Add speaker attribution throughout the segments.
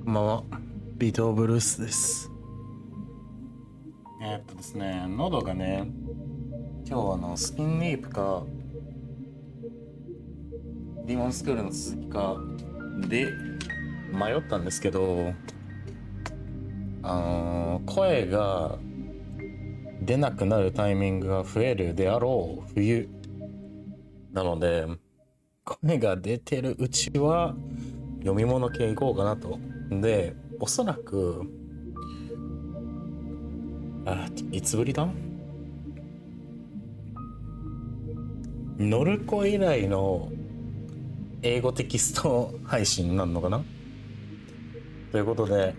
Speaker 1: こんばんは、ビートオブルースです。ですね、喉がね、今日スキンリープか、ディモンスクールの続きかで迷ったんですけど、声が出なくなるタイミングが増えるであろう冬なので、声が出てるうちは読み物系いこうかなと。で、おそらくいつぶりだ？ノルコ以来の英語テキスト配信になるのかなということで、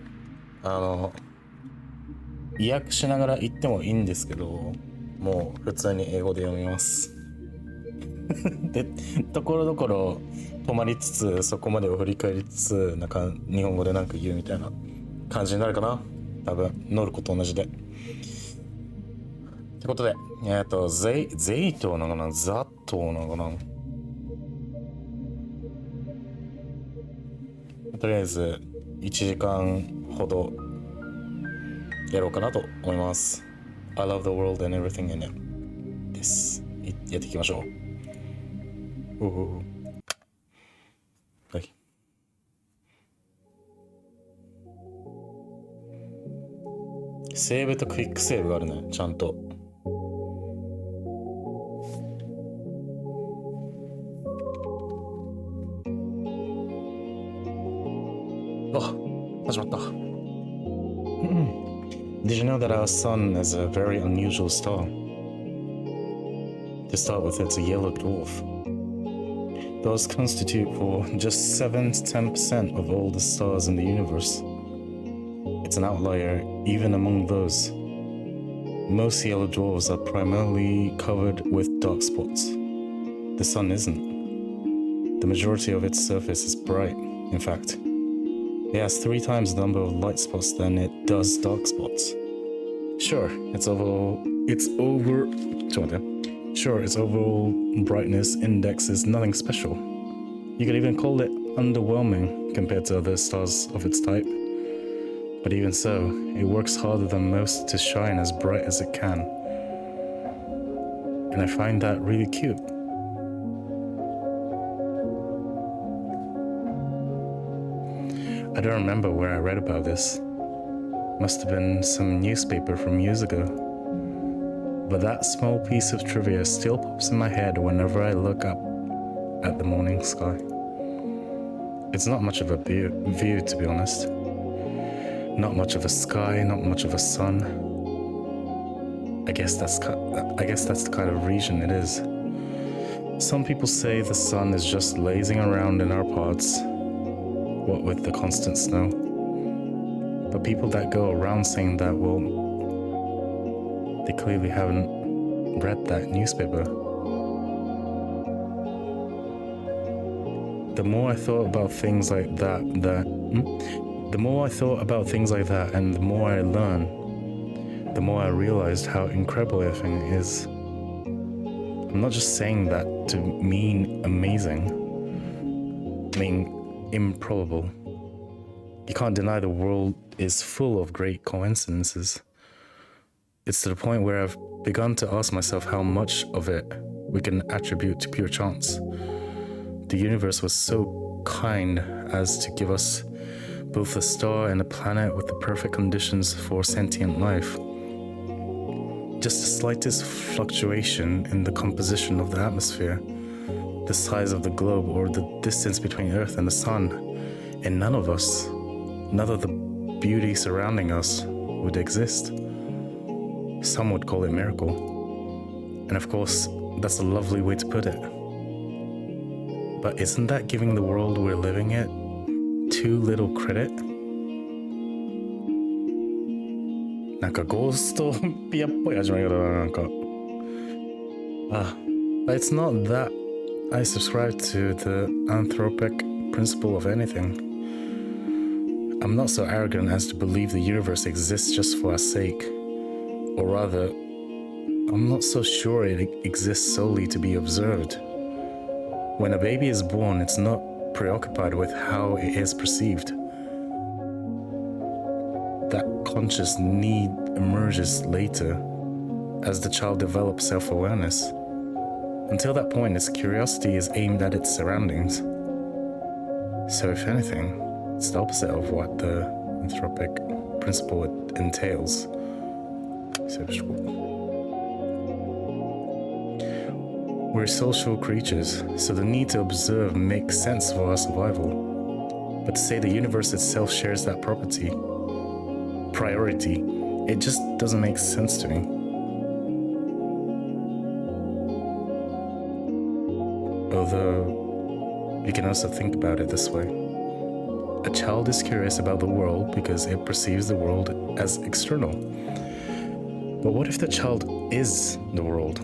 Speaker 1: 意訳しながら言ってもいいんですけど、もう普通に英語で読みますで、ところどころ止まりつつ、そこまでを振り返りつつ、なんか日本語でなんか言うみたいな感じになるかな、多分ノルコと同じで。ってことで、Z.A.T.O なのかな、Z.A.T.O なのかな。とりあえず1時間ほどやろうかなと思います。I love the world and everything in it です。やっていきましょう。はい。セーブとクイックセーブがあるね、ちゃんと。始まった。Did you know that our sun is a very unusual star? To start with, it's a yellow dwarf. Those constitute for just 7 to 10% of all the stars in the universe. It's an outlier even among those. Most yellow dwarfs are primarily covered with dark spots. The sun isn't. The majority of its surface is bright, in fact. It has 3 times the number of light spots than it does dark spots. Sure, its overall brightness index is nothing special. You could even call it underwhelming compared to other stars of its type. But even so, it works harder than most to shine as bright as it can. And I find that really cute. I don't remember where I read about this. Must have been some newspaper from years ago. But that small piece of trivia still pops in my head whenever I look up at the morning sky. It's not much of a view, to be honest. Not much of a sky, not much of a sun. I guess that's the kind of region it is. Some people say the sun is just lazing around in our parts, what with the constant snow. But people that go around saying that, well, they clearly haven't read that newspaper. The more I thought about things like that, and the more I learn, the more I realized how incredible everything is. I'm not just saying that to mean amazing. I mean improbable. You can't deny the world is full of great coincidences. It's to the point where I've begun to ask myself how much of it we can attribute to pure chance. The universe was so kind as to give us both a star and a planet with the perfect conditions for sentient life. Just the slightest fluctuation in the composition of the atmosphere, the size of the globe, or the distance between Earth and the Sun, and none of the beauty surrounding us would exist. Some would call it a miracle. And of course, that's a lovely way to put it. But isn't that giving the world we're living in too little credit? なんかゴーストピアっぽい始まり方だな、なんか。It's not that I subscribe to the anthropic principle of anything. I'm not so arrogant as to believe the universe exists just for our sake. Or rather, I'm not so sure it exists solely to be observed. When a baby is born, it's not preoccupied with how it is perceived. subconscious need emerges later as the child develops self-awareness. Until that point, its curiosity is aimed at its surroundings. So if anything, it's the opposite of what the anthropic principle entails. We're social creatures, so the need to observe makes sense for our survival. But to say the universe itself shares that priority, it just doesn't make sense to me. Although, you can also think about it this way. A child is curious about the world because it perceives the world as external. But what if the child is the world?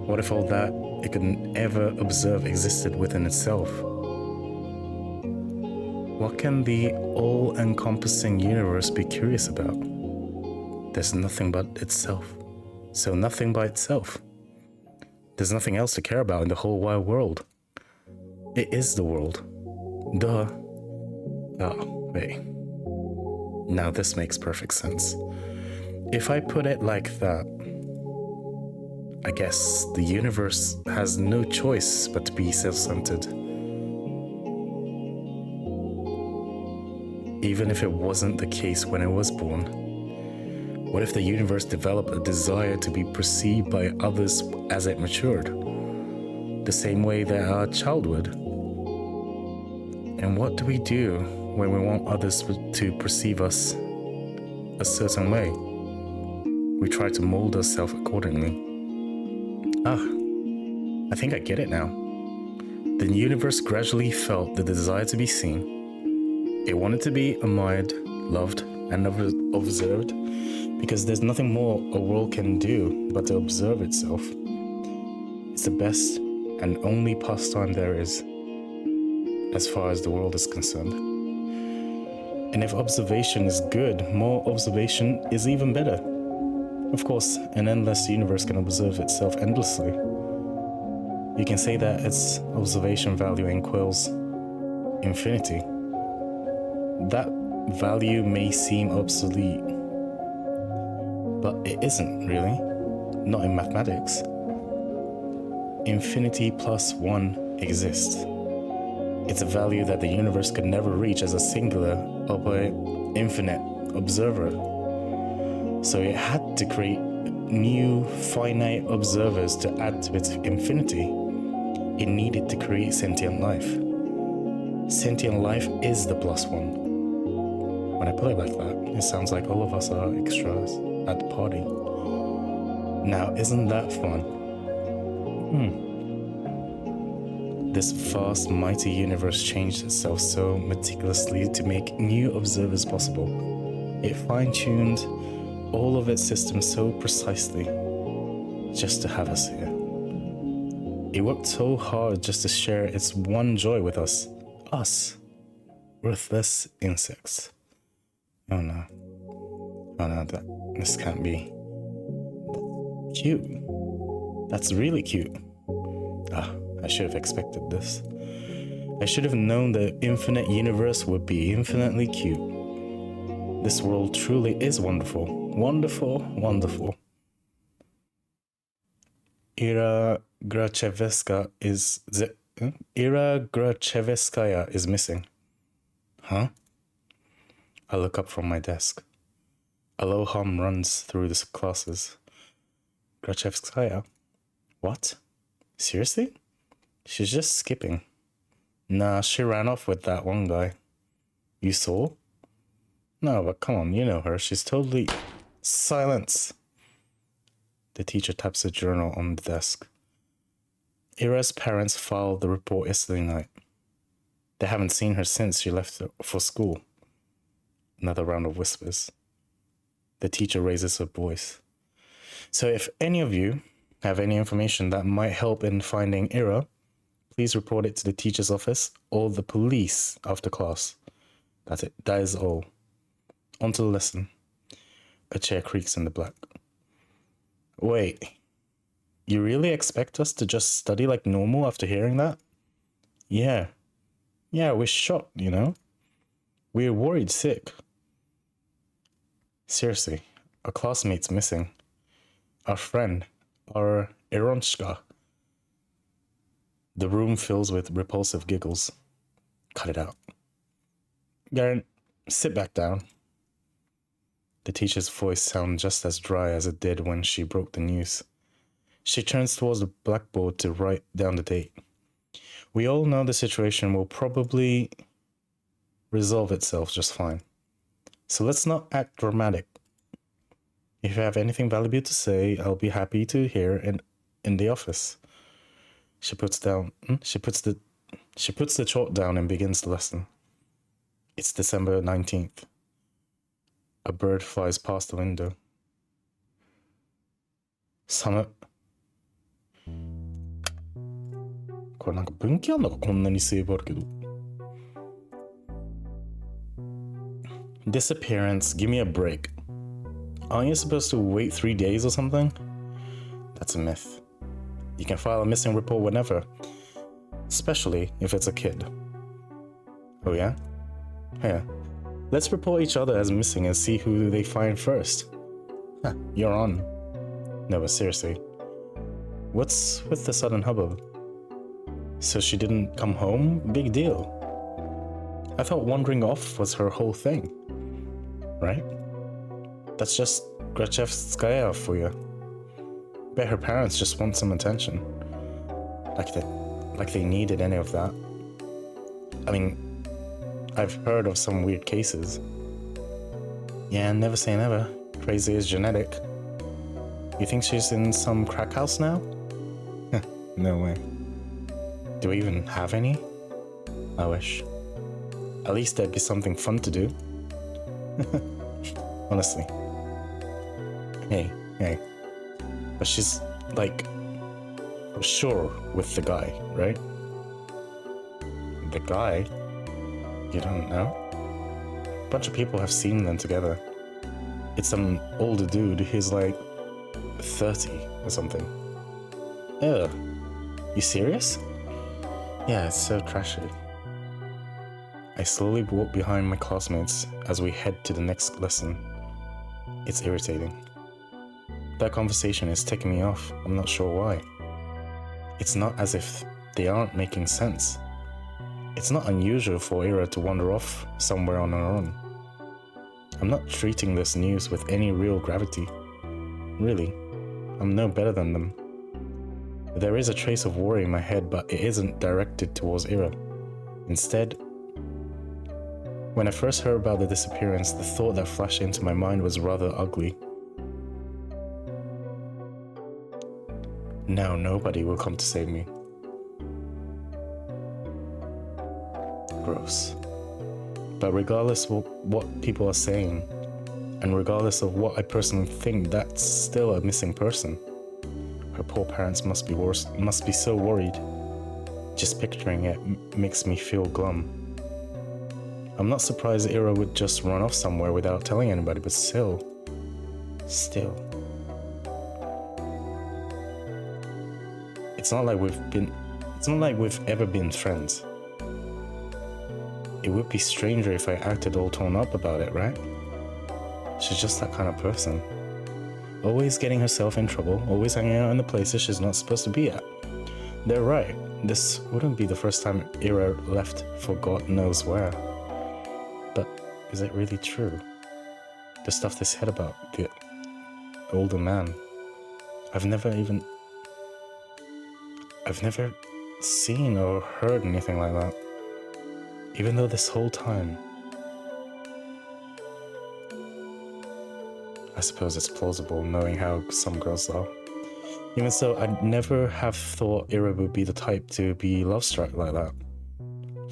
Speaker 1: What if all that it could ever observe existed within itself? What can the all-encompassing universe be curious about? There's nothing but itself. So nothing by itself. There's nothing else to care about in the whole wide world. It is the world. Duh. Oh, wait. Now this makes perfect sense. If I put it like that, I guess the universe has no choice but to be self-centered. Even if it wasn't the case when it was born. What if the universe developed a desire to be perceived by others as it matured? The same way that our child would. And what do we do when we want others to perceive us a certain way? We try to mold ourselves accordingly. I think I get it now. The universe gradually felt the desire to be seen. It wanted to be admired, loved, and observed, because there's nothing more a world can do but to observe itself. It's the best and only pastime there is, as far as the world is concerned. And if observation is good, more observation is even better. Of course, an endless universe can observe itself endlessly. You can say that its observation value equals infinity. That value may seem obsolete, but it isn't really, not in mathematics. Infinity plus one exists. It's a value that the universe could never reach as a singular or infinite observer. So it had to create new finite observers to add to its infinity. It needed to create sentient life. Sentient life is the plus one. When I put it like that, it sounds like all of us are extras at the party. Now, isn't that fun? This vast, mighty universe changed itself so meticulously to make new observers possible. It fine-tuned all of its systems so precisely just to have us here. It worked so hard just to share its one joy with us. Us. Worthless insects. Oh no, this can't be. Cute. That's really cute. I should have expected this. I should have known the infinite universe would be infinitely cute. This world truly is wonderful. Wonderful, wonderful. Ira Grachevskaya is missing. Huh? I look up from my desk. A low hum runs through the classes. Grachevskaya? What? Seriously? She's just skipping. Nah, she ran off with that one guy. You saw? No, but come on, you know her. She's totally... Silence! The teacher taps a journal on the desk. Ira's parents filed the report yesterday night. They haven't seen her since she left for school. Another round of whispers. The teacher raises her voice. So if any of you have any information that might help in finding Ira, please report it to the teacher's office or the police after class. That's it. That is all. On to the lesson. A chair creaks in the black. Wait. You really expect us to just study like normal after hearing that? Yeah. Yeah, we're shocked, you know? We're worried sick. Seriously, our classmate's missing. Our friend, our Ironshka. The room fills with repulsive giggles. Cut it out. Garen, sit back down. The teacher's voice sounded just as dry as it did when she broke the news. She turns towards the blackboard to write down the date. We all know the situation will probably resolve itself just fine. So let's not act dramatic. If you have anything valuable to say, I'll be happy to hear in the office. She puts the chalk down and begins the lesson. It's December 19th. A bird flies past the window. 寒っ。これなんか分岐あんのかこんなにセーブあるけど。Disappearance, give me a break. Aren't you supposed to wait 3 days or something? That's a myth. You can file a missing report whenever, especially if it's a kid. Oh yeah? Yeah. Let's report each other as missing and see who they find first. Huh, you're on. No, but seriously. What's with the sudden hubbub? So she didn't come home? Big deal. I thought wandering off was her whole thing. Right? That's just Grachevskaya for you. Bet her parents just want some attention. Like they needed any of that. I mean, I've heard of some weird cases. Yeah, never say never. Crazy is genetic. You think she's in some crack house now? No way. Do we even have any? I wish. At least there'd be something fun to do. Honestly. Hey. But she's, like, for sure with the guy, right? The guy? You don't know? A bunch of people have seen them together. It's some older dude who's like 30 or something. Ugh. You serious? Yeah, it's so trashy. I slowly walk behind my classmates as we head to the next lesson. It's irritating. That conversation is taking me off. I'm not sure why. It's not as if they aren't making sense. It's not unusual for Ira to wander off somewhere on her own. I'm not treating this news with any real gravity. Really, I'm no better than them. There is a trace of worry in my head, but it isn't directed towards Ira. Instead, when I first heard about the disappearance, the thought that flashed into my mind was rather ugly. Now nobody will come to save me. Gross. But regardless of what people are saying, and regardless of what I personally think, that's still a missing person. Her poor parents must be so worried. Just picturing it makes me feel glum. I'm not surprised Ira would just run off somewhere without telling anybody, but still. It's not like we've ever been friends. It would be stranger if I acted all torn up about it, right? She's just that kind of person. Always getting herself in trouble, always hanging out in the places she's not supposed to be at. They're right. This wouldn't be the first time Ira left for God knows where. But is it really true? The stuff they said about the older man. I've never seen or heard anything like that. Even though this whole time, I suppose it's plausible knowing how some girls are. Even so, I'd never have thought Ira would be the type to be love-struck like that.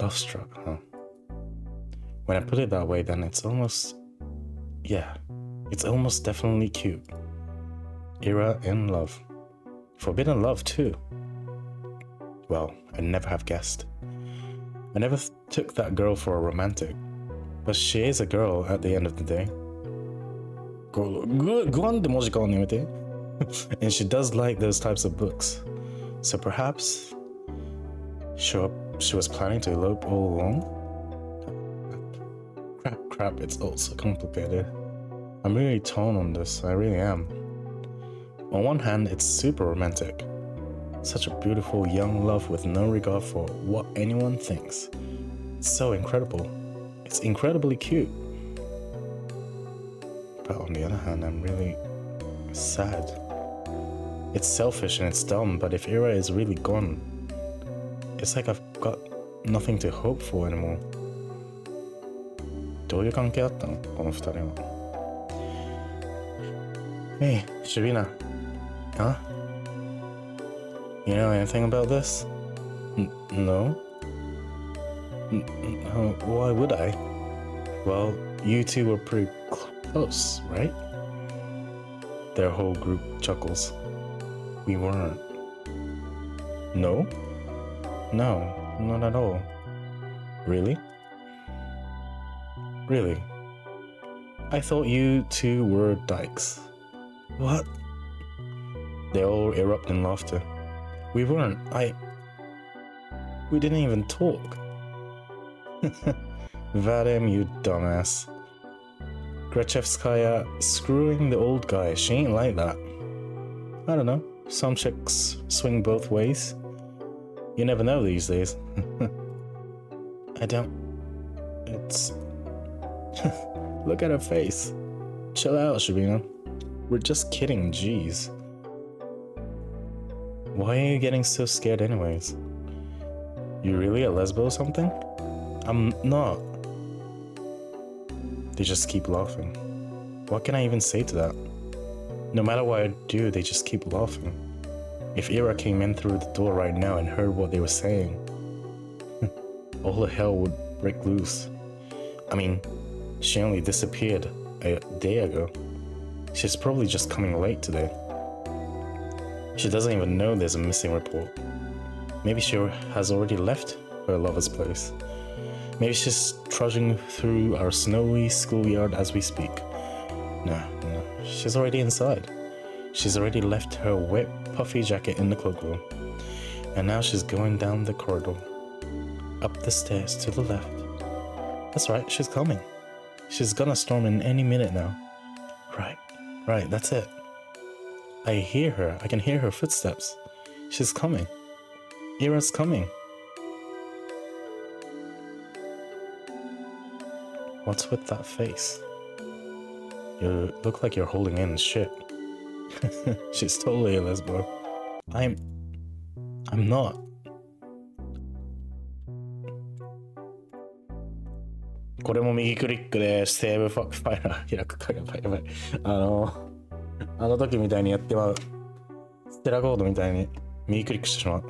Speaker 1: Love-struck, huh? When I put it that way, then it's almost definitely cute. Ira in love. Forbidden love, too. Well, I'd never have guessed. I never took that girl for a romantic, but she is a girl at the end of the day. And she does like those types of books. So perhaps she was planning to elope all along? Crap, it's all so complicated. I'm really torn on this, I really am. On one hand, it's super romantic. Such a beautiful young love with no regard for what anyone thinks. It's so incredible. It's incredibly cute. But on the other hand, I'm really sad. It's selfish and it's dumb, but if Ira is really gone, it's like I've got nothing to hope for anymore. どういう関係だったのこの二人は。Hey, Shabina. Huh? You know anything about this? No? Why would I? Well, you two were pretty close, right? Their whole group chuckles. We weren't. No? No, not at all. Really? Really? I thought you two were dykes. What? They all erupt in laughter. We weren't. We didn't even talk. Vadim, you dumbass. Grachevskaya screwing the old guy. She ain't like that. I don't know. Some chicks swing both ways. You never know these days. I don't... It's... Look at her face. Chill out, Shabina. We're just kidding, jeez. Why are you getting so scared anyways? You really a lesbo or something? I'm not. They just keep laughing. What can I even say to that? No matter what I do, they just keep laughing. If Ira came in through the door right now and heard what they were saying, all the hell would break loose. I mean, she only disappeared a day ago. She's probably just coming late today. She doesn't even know there's a missing report. Maybe she has already left her lover's place. Maybe she's trudging through our snowy schoolyard as we speak. No, she's already inside. She's already left her wet, puffy jacket in the cloakroom. And now she's going down the corridor. Up the stairs to the left. That's right, she's coming. She's gonna storm in any minute now. Right, that's it. I hear her. I can hear her footsteps. She's coming. Ira's coming. What's with that face? You look like you're holding in shit. She's totally a lesbo. I'm not. これも右クリックでセーブファイル開くか。やばい。あの時みたいにやってまう。ステラコードみたいに右クリックしてしまう。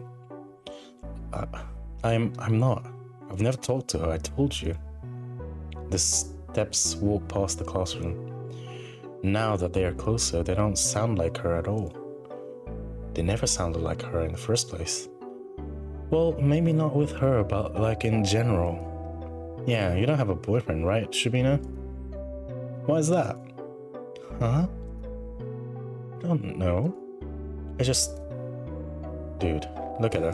Speaker 1: I'm not. I've never talked to her. I told you. The steps walk past the classroom. Now that they are closer, they don't sound like her at all. They never sounded like her in the first place. Well, maybe not with her, but like in general. Yeah, you don't have a boyfriend, right, Shabina? Why is that? Huh? I don't know. I just... Dude, look at her.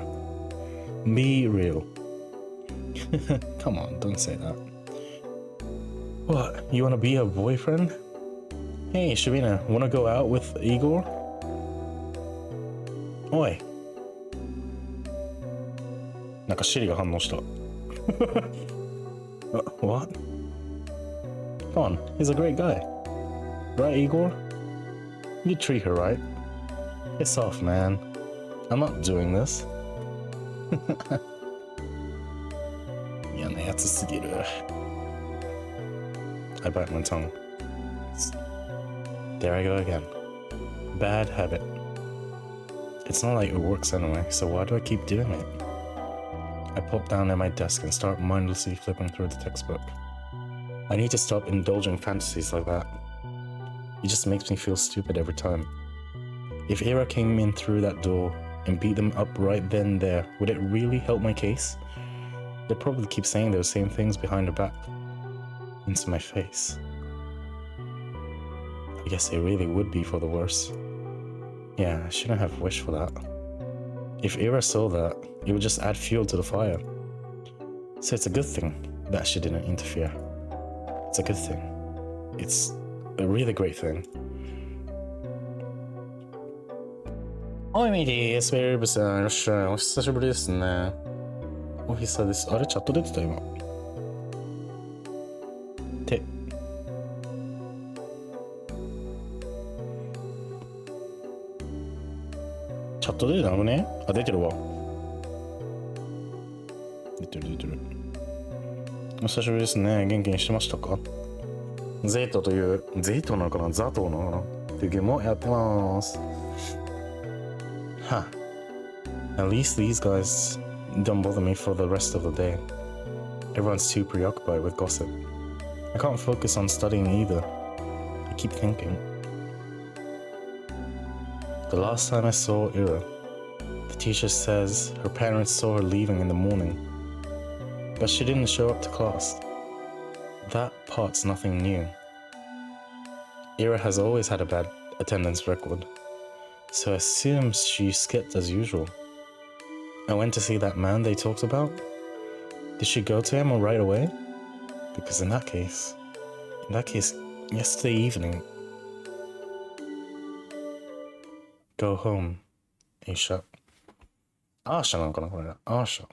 Speaker 1: Be real. Come on, don't say that. What, you wanna be her boyfriend? Hey, Shabina, wanna go out with Igor? Oi. なんかSiriが反応した。What? Come on, he's a great guy. Right, Igor? You treat her right. It's off, man. I'm not doing this. 嫌なやつすぎる。I bite my tongue. There I go again. Bad habit. It's not like it works anyway, so why do I keep doing it? I pop down at my desk and start mindlessly flipping through the textbook. I need to stop indulging fantasies like that. It just makes me feel stupid every time. If Ira came in through that door and beat them up right then and there, would it really help my case? They'd probably keep saying those same things behind her back. Into my face. I guess it really would be for the worse. Yeah, I shouldn't have wished for that. If Ira saw that, it would just add fuel to the fire. So it's a good thing that she didn't interfere. It's a good thing. It's a really great thing. おいミディ、スペルブさん、いらっしゃい。お久しぶりですね。お久です。あれ、チャット出てた今。チャット出てたのね。あ、出てるわ。出てる。お久しぶりですね。元気にしてましたか？ Z.A.T.O という、Z.A.T.O なのかな？ Z.A.T.O なのかなっていうゲームをやってます。は、At least these guys don't bother me for the rest of the day. Everyone's too preoccupied with gossip. I can't focus on studying either. I keep thinking. The last time I saw Ira, the teacher says her parents saw her leaving in the morning, but she didn't show up to class. That part's nothing new. Ira has always had a bad attendance record, so I assume she skipped as usual. I went to see that man they talked about. Did she go to him right away? Because in that case, yesterday evening, go home, Aisha. Asha なのかなこれ。Asha.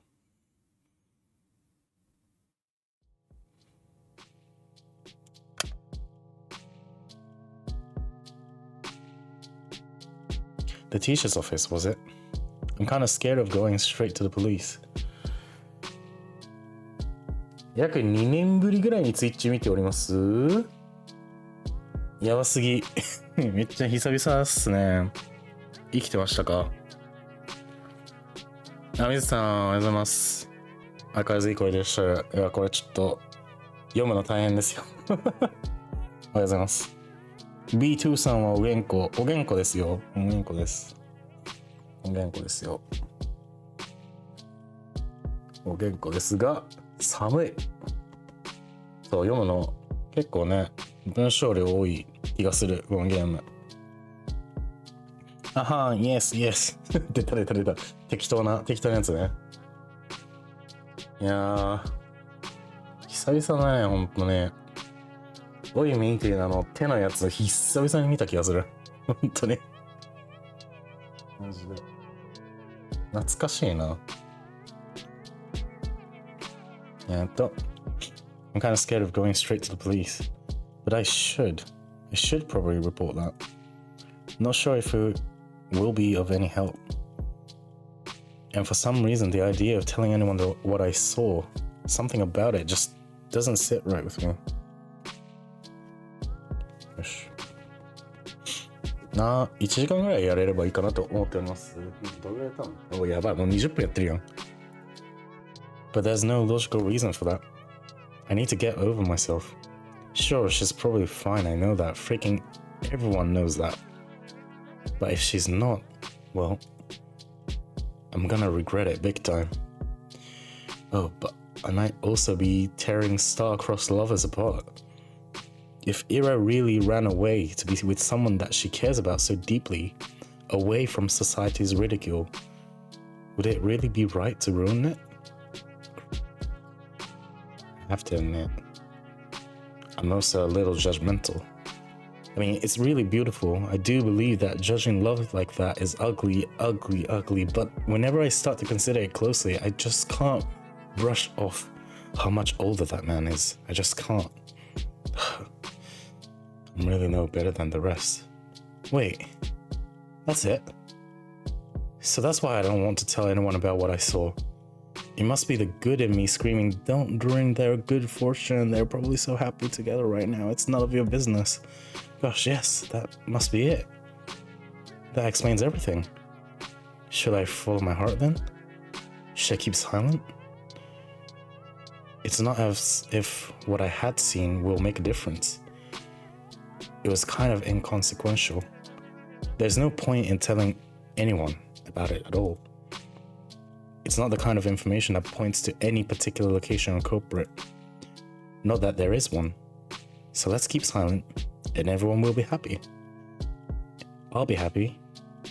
Speaker 1: The teacher's office, was it? I'm kind of scared of going straight to the police. 約2年ぶりぐらいにツイッチ見ております。やばすぎ。めっちゃ久々っすね。生きてましたか？あ、水さん、おはようございます。明るい声でした。いや、これちょっと読むの大変ですよ。おはようございます。B2 さんはお元気ですよ。お元気です。お元気ですよ。お元気ですが、寒い。そう、読むの結構ね、文章量多い気がする、このゲーム。あはん、イエス。出た。適当なやつね。いやー、久々だね、ほんとね。おいみーっていう手のやつ久々に見た気がする。ほんとね。マジで。懐かしいな。I'm kind of scared of going straight to the police, but I should probably report that. Not sure if it will be of any help. And for some reason, the idea of telling anyone what I saw, something about it just doesn't sit right with me. よし。1時間ぐらいやれればいいかなと思っております。どれぐらいやったの？お、やばい、もう20分やってるやん。But there's no logical reason for that. I need to get over myself. Sure, she's probably fine, I know that. Freaking everyone knows that. But if she's not, well, I'm gonna regret it big time. Oh, but I might also be tearing star-crossed lovers apart. If Ira really ran away to be with someone that she cares about so deeply, away from society's ridicule, would it really be right to ruin it? I have to admit, I'm also a little judgmental. I mean, it's really beautiful. I do believe that judging love like that is ugly, but whenever I start to consider it closely, I just can't brush off how much older that man is. I just can't. I'm really no better than the rest. Wait, that's it? So that's why I don't want to tell anyone about what I saw. It must be the good in me screaming, don't ruin their good fortune. They're probably so happy together right now. It's none of your business. Gosh, yes, that must be it. That explains everything. Should I follow my heart then? Should I keep silent? It's not as if what I had seen will make a difference. It was kind of inconsequential. There's no point in telling anyone about it at all. It's not the kind of information that points to any particular location or culprit. Not that there is one. So let's keep silent, and everyone will be happy. I'll be happy.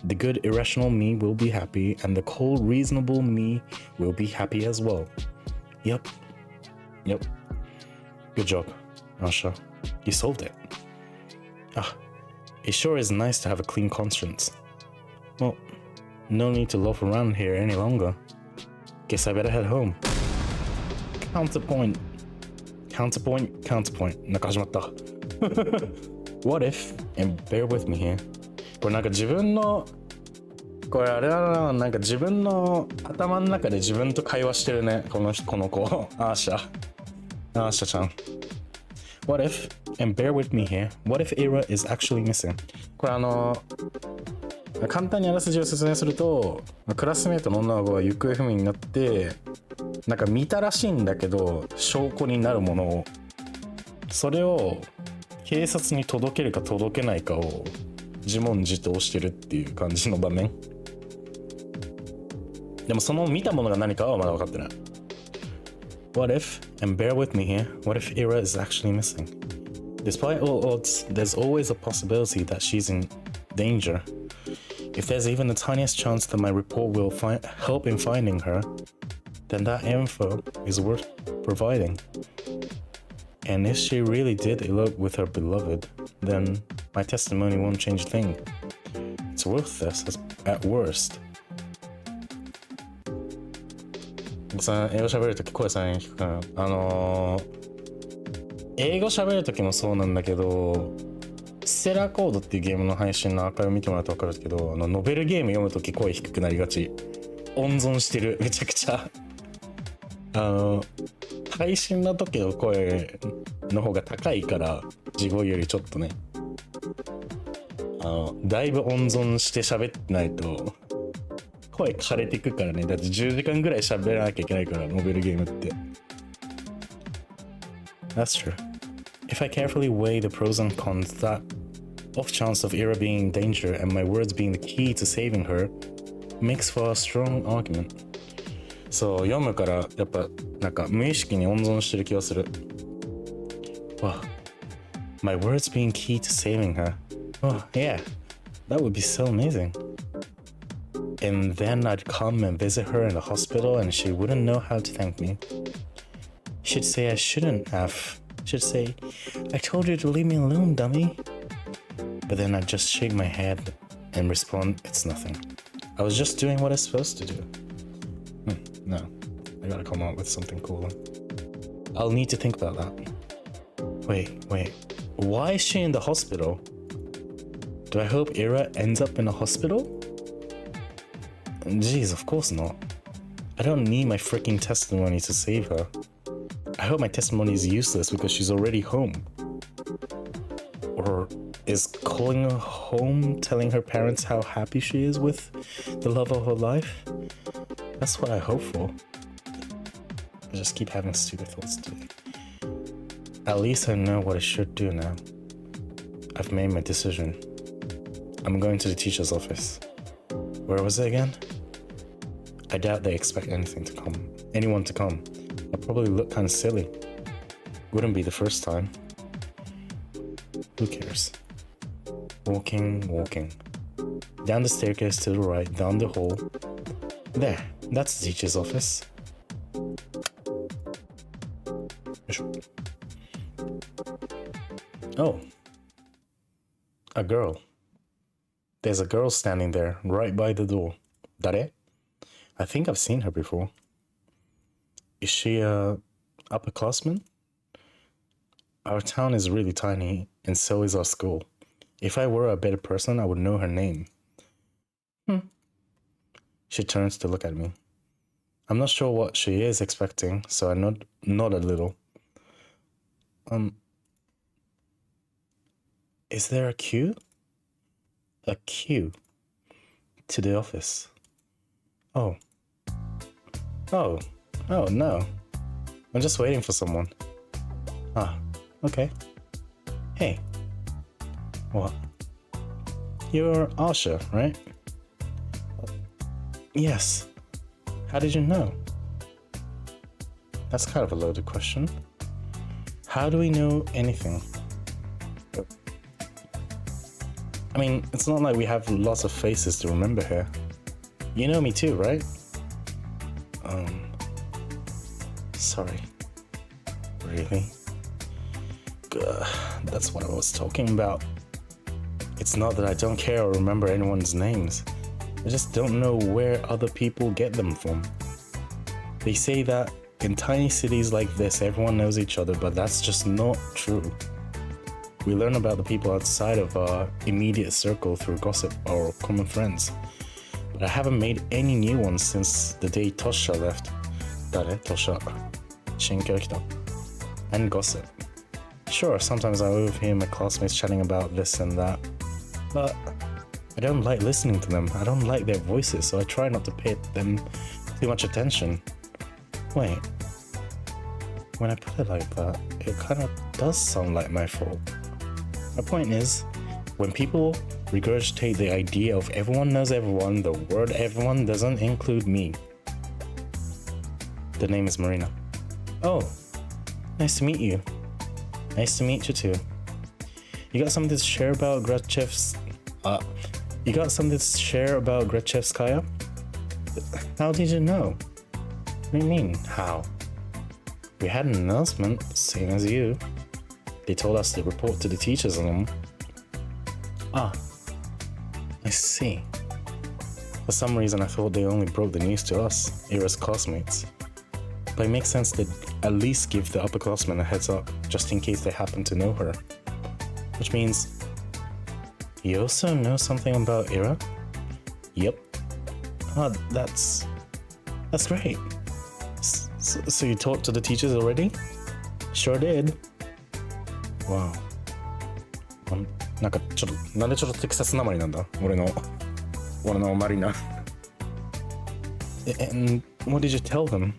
Speaker 1: The good irrational me will be happy, and the cold reasonable me will be happy as well. Yep. Good job, Asha. You solved it. Ah, it sure is nice to have a clean conscience. Well, no need to loaf around here any longer. Guess I better head home. Counterpoint. Counterpoint. なんか始まった。What if, and bear with me here. これなんか自分の、これあれだな、なんか自分の頭の中で自分と会話してるね、この子。アーシャちゃん。What if, and bear with me here, what if Ira is actually missing? これ簡単にあらすじを説明すると、クラスメートの女の子が行方不明になって、なんか見たらしいんだけど、証拠になるものを、それを警察に届けるか届けないかを自問自答してるっていう感じの場面。でもその見たものが何かはまだ分かってない。What if, and bear with me here, what if Ira is actually missing? Despite all odds, there's always a possibility that she's in danger. If there's even the tiniest chance that my report will help in finding her, then that info is worth providing. And if she really did elope with her beloved, then my testimony won't change a thing. It's worthless at worst. さ、英語喋るとき声さんに聞くから、英語喋るときもそうなんだけど、ステラコードっていうゲームの配信のアーカイブ見てもらうと分かるけど、ノベルゲーム読むとき声低くなりがち。温存してる、めちゃくちゃ。配信の時の声の方が高いから、自分よりちょっとね、だいぶ温存して喋ってないと、声枯れていくからね。だって10時間ぐらい喋らなきゃいけないから、ノベルゲームって。That's true. If I carefully weigh the pros and cons, that off chance of Ira being in danger and my words being the key to saving her makes for a strong argument. そう、読むからやっぱなんか無意識に温存してる気がする。Wow. My words being key to saving her. Oh, yeah. That would be so amazing. And then I'd come and visit her in the hospital and she wouldn't know how to thank me. She'd say I shouldn't have. She'd say, I told you to leave me alone, dummy. But then I'd just shake my head and respond, it's nothing. I was just doing what I was supposed to do. No, I gotta come up with something cooler. I'll need to think about that. Wait. Why is she in the hospital? Do I hope Ira ends up in a hospital? Jeez, of course not. I don't need my freaking testimony to save her. I hope my testimony is useless because she's already home. Or is calling her home telling her parents how happy she is with the love of her life? That's what I hope for. I just keep having stupid thoughts today. At least I know what I should do now. I've made my decision. I'm going to the teacher's office. Where was it again? I doubt they expect anyone to come. I'll probably look kind of silly. Wouldn't be the first time. Who cares? Walking. Down the staircase to the right, down the hall. There, that's the teacher's office. Oh. A girl. There's a girl standing there, right by the door. Dare? I think I've seen her before. Is she a upperclassman? Our town is really tiny, and so is our school. If I were a better person, I would know her name. She turns to look at me. I'm not sure what she is expecting, so I nod a little. Is there a queue? A queue to the office. Oh no. I'm just waiting for someone. Ah, okay. Hey. What? You're Asha, right? Yes. How did you know? That's kind of a loaded question. How do we know anything? I mean, it's not like we have lots of faces to remember here. You know me too, right? Sorry. Really? That's what I was talking about. It's not that I don't care or remember anyone's names. I just don't know where other people get them from. They say that in tiny cities like this, everyone knows each other, but that's just not true. We learn about the people outside of our immediate circle through gossip or common friends. But I haven't made any new ones since the day Tosha left. Dare? Tosha. Shinkyo kita. And gossip. Sure, sometimes I overhear my classmates chatting about this and that, but I don't like listening to them. I don't like their voices, so I try not to pay them too much attention. Wait, when I put it like that, it kind of does sound like my fault. My point is, when people regurgitate the idea of everyone knows everyone, the word everyone doesn't include me. The name is Marina. Oh, nice to meet you. Nice to meet you too. You got something to share about Gretchevskaya? How did you know? What do you mean, how? We had an announcement, same as you. They told us to report to the teachers on them. Ah, I see. For some reason I thought they only broke the news to us, Ira's classmates. But it makes sense to at least give the upperclassmen a heads up, just in case they happen to know her. Which means, you also know something about Ira? Yep. Ah, that's great. So you talked to the teachers already? Sure did. Wow. なんかちょっとなんでちょっとテキサスなまりなんだ俺のマリナ And what did you tell them?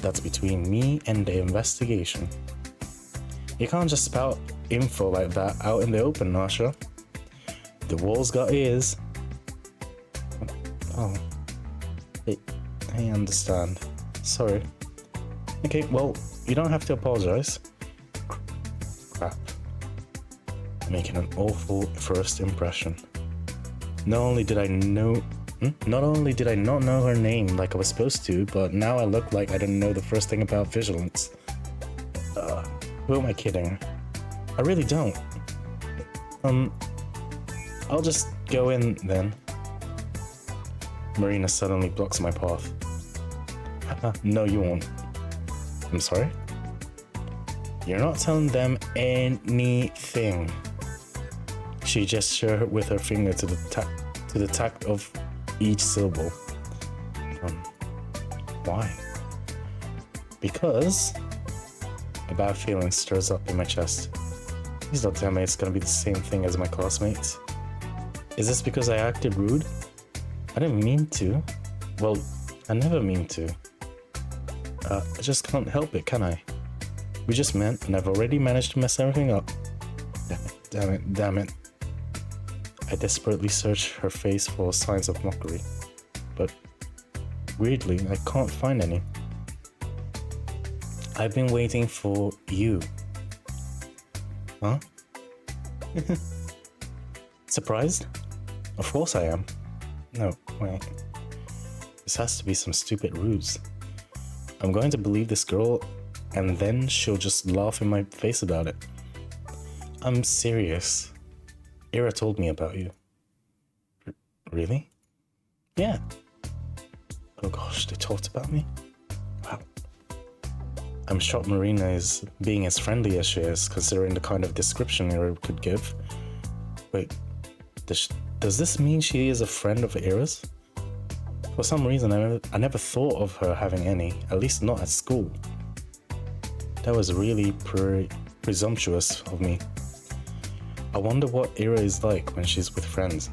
Speaker 1: That's between me and the investigation. You can't just spout info like that out in the open, Nasha. The wall's got ears. Oh. I understand. Sorry. Okay, well, you don't have to apologize. Crap. I'm making an awful first impression. Not only did I not know her name like I was supposed to, but now I look like I didn't know the first thing about vigilance. Who am I kidding? I really don't. I'll just go in then. Marina suddenly blocks my path. No, you won't. I'm sorry? You're not telling them anything. She gestured with her finger to the tact of each syllable. Why? Because a bad feeling stirs up in my chest. Please don't tell me it's gonna be the same thing as my classmates. Is this because I acted rude? I didn't mean to. Well, I never mean to. I just can't help it, can I? We just met, and I've already managed to mess everything up. Damn it. I desperately search her face for signs of mockery, but weirdly, I can't find any. I've been waiting for you. Huh? Surprised? Of course I am. No, wait. This has to be some stupid ruse. I'm going to believe this girl, and then she'll just laugh in my face about it. I'm serious. Ira told me about you. Really? Yeah. Oh gosh, they talked about me? Wow. I'm shocked Marina is being as friendly as she is, considering the kind of description Ira could give. Wait, does this mean she is a friend of Ira's? For some reason, I never thought of her having any, at least not at school. That was really presumptuous of me. I wonder what Ira is like when she's with friends.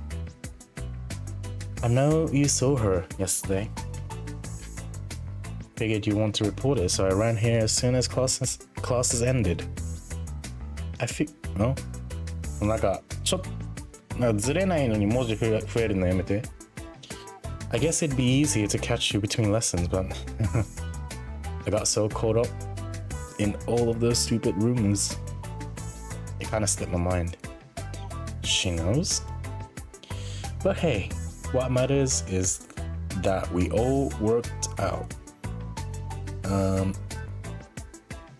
Speaker 1: I know you saw her yesterday. Figured you want to report it, so I ran here as soon as classes ended. No? なんかずれないのに文字増えるのやめて。I guess it'd be easier to catch you between lessons, but I got so caught up in all of those stupid rumors. It kind of slipped my mind. She knows? But hey, what matters is that we all worked out.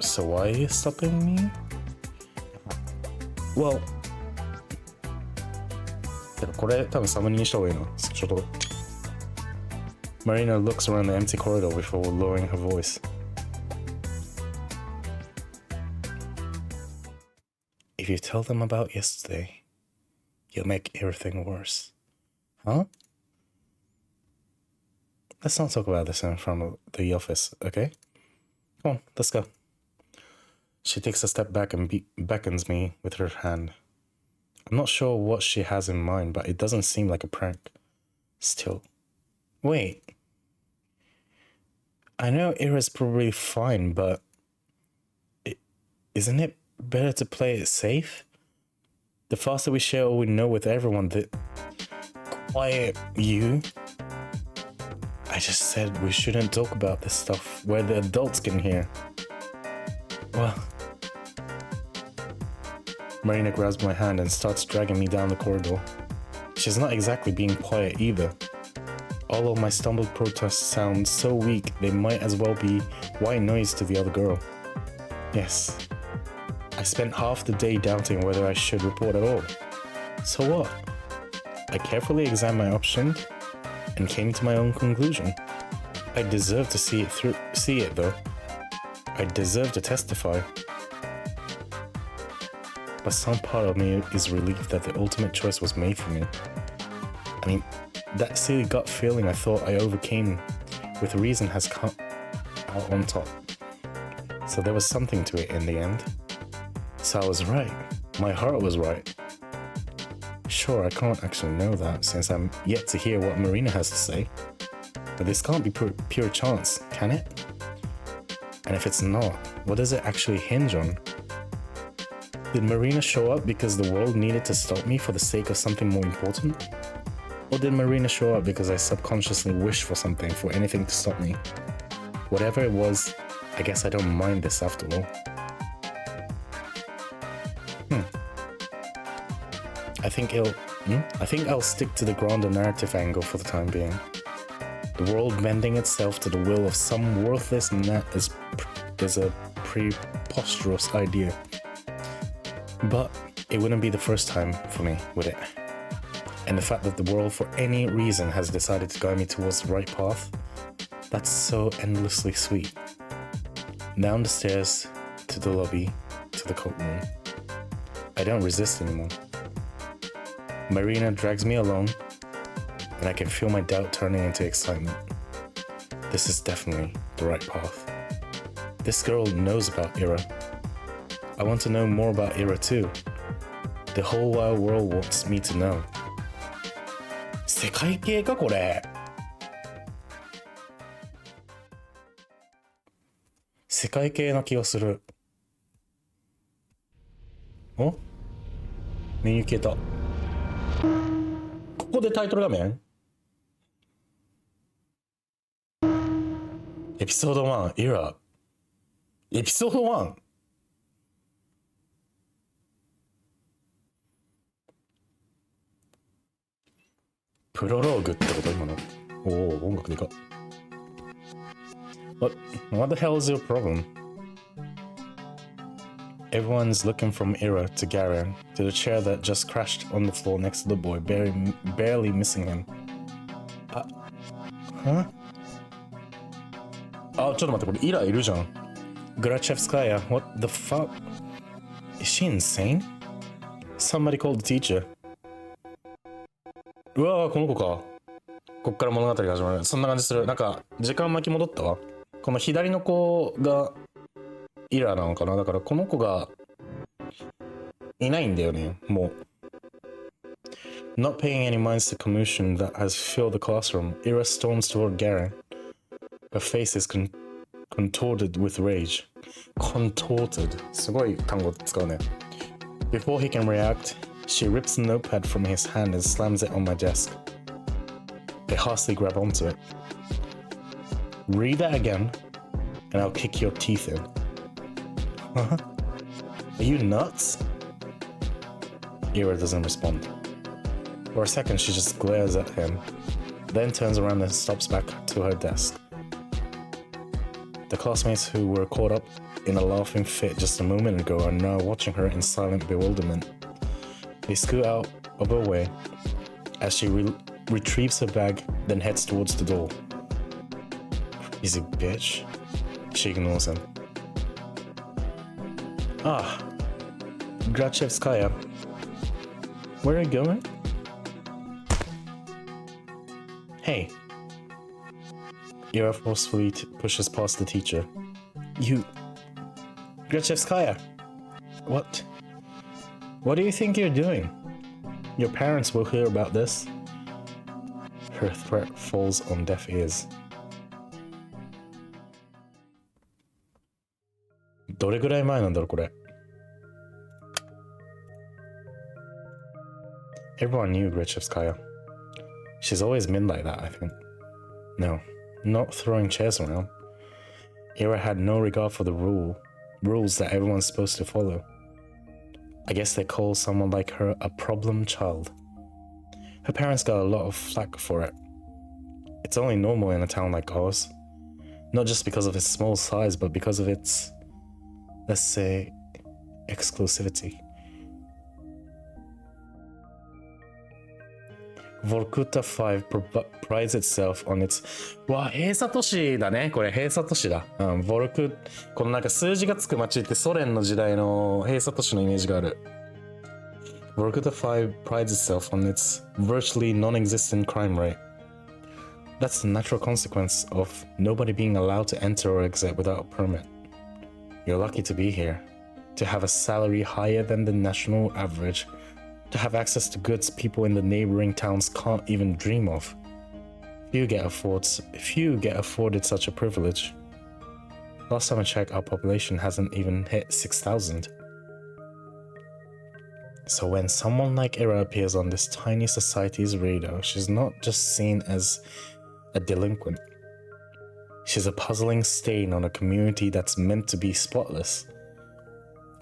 Speaker 1: So why are you stopping me? Well, これ多分サムネにした方がいいな。ちょっと。Marina looks around the empty corridor before lowering her voice. If you tell them about yesterday, you'll make everything worse. Huh? Let's not talk about this in front of the office, okay? Come on, let's go. She takes a step back and beckons me with her hand. I'm not sure what she has in mind, but it doesn't seem like a prank. Still. Wait. I know Ira's probably fine, but isn't it better to play it safe? The faster we share all we know with everyone, the quiet you. I just said we shouldn't talk about this stuff where the adults can hear. Well, Marina grabs my hand and starts dragging me down the corridor. She's not exactly being quiet either. All of my stumbled protests sound so weak they might as well be white noise to the other girl. Yes, I spent half the day doubting whether I should report at all. So what? I carefully examined my options and came to my own conclusion. I deserve to see it though. I deserve to testify. But some part of me is relieved that the ultimate choice was made for me. I mean, that silly gut feeling I thought I overcame with reason has come out on top. So there was something to it in the end. So I was right. My heart was right. Sure, I can't actually know that since I'm yet to hear what Marina has to say. But this can't be pure chance, can it? And if it's not, what does it actually hinge on? Did Marina show up because the world needed to stop me for the sake of something more important? Or did Marina show up because I subconsciously wished for something, for anything to stop me? Whatever it was, I guess I don't mind this after all. I think I'll stick to the grander narrative angle for the time being. The world bending itself to the will of some worthless gnat is a preposterous idea. But it wouldn't be the first time for me, would it? And the fact that the world for any reason has decided to guide me towards the right path, that's so endlessly sweet. Down the stairs, to the lobby, to the courtroom. I don't resist anymore. Marina drags me along, and I can feel my doubt turning into excitement. This is definitely the right path. This girl knows about Ira. I want to know more about Ira too. The whole wide world wants me to know. 世界系かこれ。世界系な気がする。お？メニュー消えた。ここでタイトル画面？エピソード1、イラ。エピソード 1？ プロローグってこと今の。おお、音楽でかっ。What the hell is your problem? Everyone's looking from Ira to Garen to the chair that just crashed on the floor next to the boy, barely missing him. Huh? あ、ちょっと待って、これイラいるじゃん。Grachevskaya, what the fuck? Is she insane? Somebody called the teacher. うわぁ、この子か。こっから物語が始まる。そんな感じする。なんか、時間巻き戻ったわ。この左の子がイラなのかな。だからこの子がいないんだよね、もう。Not paying any minds to commotion that has filled the classroom, Ira storms toward Garen. Her face is contorted with rage. Contorted. すごい単語使うね。Before he can react, she rips the notepad from his hand and slams it on my desk. I hastily grab onto it. Read that again, and I'll kick your teeth in. Huh? Are you nuts? Ira doesn't respond. For a second, she just glares at him, then turns around and stops back to her desk. The classmates who were caught up in a laughing fit just a moment ago are now watching her in silent bewilderment. They scoot out of her way as she retrieves her bag, then heads towards the door. Crazy bitch. She ignores him. Ah, Grachevskaya. Where are you going? Hey. Ira forcefully pushes past the teacher. You... Grachevskaya. What? What do you think you're doing? Your parents will hear about this. Her threat falls on deaf ears. どれぐらい前なんだろうこれ。Everyone knew Grachevskaya. She's always been like that, I think. No, not throwing chairs around. Ira had no regard for the rules that everyone's supposed to follow. I guess they call someone like her a problem child. Her parents got a lot of flack for it. It's only normal in a town like ours. Not just because of its small size, but because of its, let's say, exclusivity. Vorkuta 5 prides itself on its... わ、閉鎖都市だね。これ閉鎖都市だ。ボルク、このなんか数字がつく街ってソ連の時代の閉鎖都市のイメージがある。Vorkuta 5 prides itself on its virtually non-existent crime rate. That's the natural consequence of nobody being allowed to enter or exit without a permit. You're lucky to be here, to have a salary higher than the national average, to have access to goods people in the neighboring towns can't even dream of. Few get afforded such a privilege. Last time I checked, our population hasn't even hit 6,000. So when someone like Ira appears on this tiny society's radar, she's not just seen as a delinquent. She's a puzzling stain on a community that's meant to be spotless.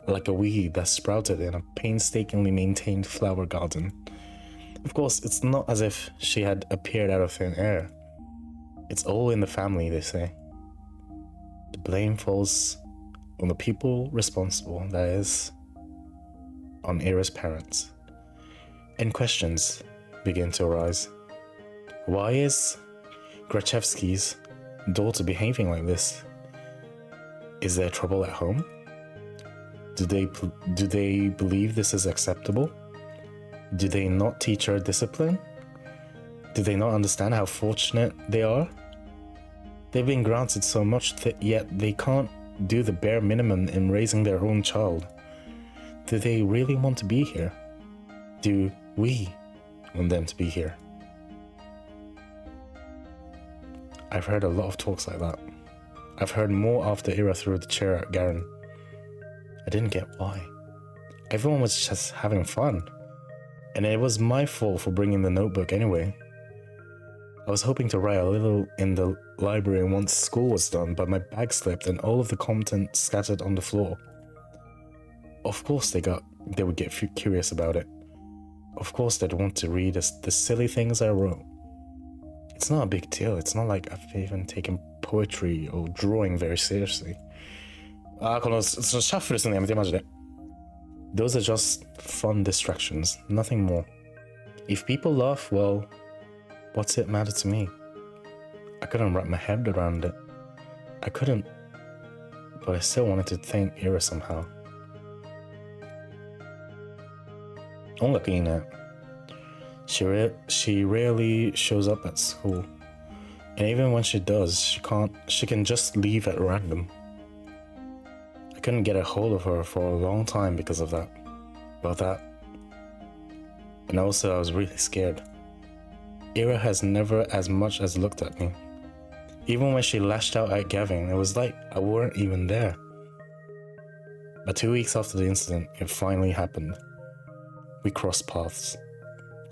Speaker 1: Like a weed that sprouted in a painstakingly maintained flower garden. Of course, it's not as if she had appeared out of thin air. It's all in the family, they say. The blame falls on the people responsible, that is, on Ira's parents. And questions begin to arise. Why is Grachevsky's daughter behaving like this? Is there trouble at home? Do they believe this is acceptable? Do they not teach her discipline? Do they not understand how fortunate they are? They've been granted so much yet they can't do the bare minimum in raising their own child. Do they really want to be here? Do we want them to be here? I've heard a lot of talks like that. I've heard more after Ira threw the chair at Garen. I didn't get why. Everyone was just having fun. And it was my fault for bringing the notebook anyway. I was hoping to write a little in the library once school was done, but my bag slipped and all of the content scattered on the floor. Of course they would get curious about it. Of course they'd want to read the silly things I wrote. It's not a big deal. It's not like I've even taken poetry or drawing very seriously. このシャッフルするのやめてマジで。Those are just fun distractions, nothing more. If people laugh, well, what's it matter to me? I couldn't wrap my head around it. I couldn't, but I still wanted to thank Ira somehow. 音楽いいね。She rarely shows up at school, and even when she does, she can just leave at random. I couldn't get a hold of her for a long time because of that. And also I was really scared. Ira has never as much as looked at me. Even when she lashed out at Gavin, it was like I weren't even there. But 2 weeks after the incident, it finally happened. We crossed paths.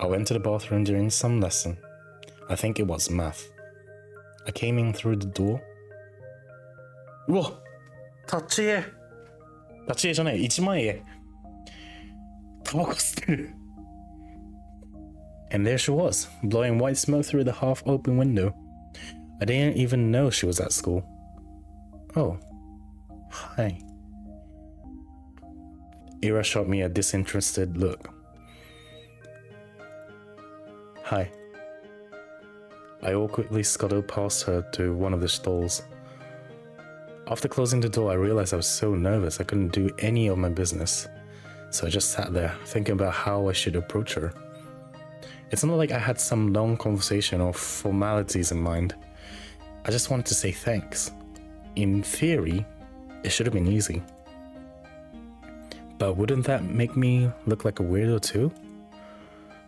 Speaker 1: I went to the bathroom during some lesson. I think it was math. I came in through the door. うわ、立ち絵じゃない、一枚絵。タバコ吸ってる。And there she was, blowing white smoke through the half-open window. I didn't even know she was at school. Oh, hi. Ira shot me a disinterested look. Hi. I awkwardly scuttled past her to one of the stalls. After closing the door, I realized I was so nervous I couldn't do any of my business. So I just sat there, thinking about how I should approach her. It's not like I had some long conversation or formalities in mind. I just wanted to say thanks. In theory, it should have been easy. But wouldn't that make me look like a weirdo too?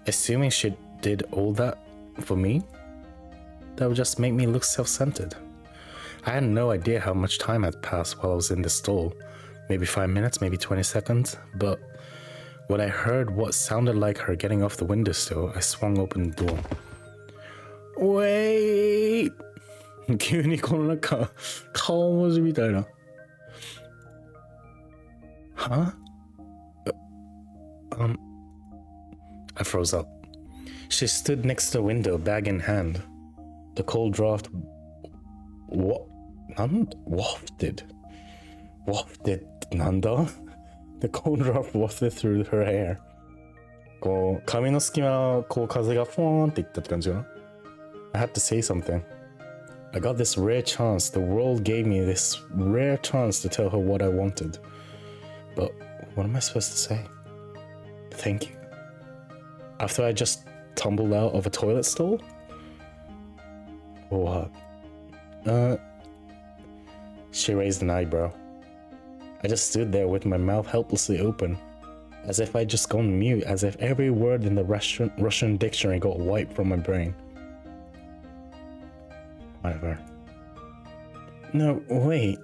Speaker 1: Assuming she did all that for me? That would just make me look self-centered. I had no idea how much time had passed while I was in the stall. Maybe 5 minutes, maybe 20 seconds, but when I heard what sounded like her getting off the windowsill, I swung open the door. Wait! 急にこのなんか顔文字みたいな。Huh? I froze up. She stood next to the window, bag in hand. The cold draft wafted. Nanda? The cold draft wafted through her hair. こう髪の隙間をこう風がフォーンっていったって感じかな。I had to say something. I got this rare chance. The world gave me this rare chance to tell her what I wanted. But what am I supposed to say? Thank you. After I just tumbled out of a toilet stall? What? She raised an eyebrow. I just stood there with my mouth helplessly open, as if I'd just gone mute, as if every word in the Russian dictionary got wiped from my brain. Whatever. No, wait.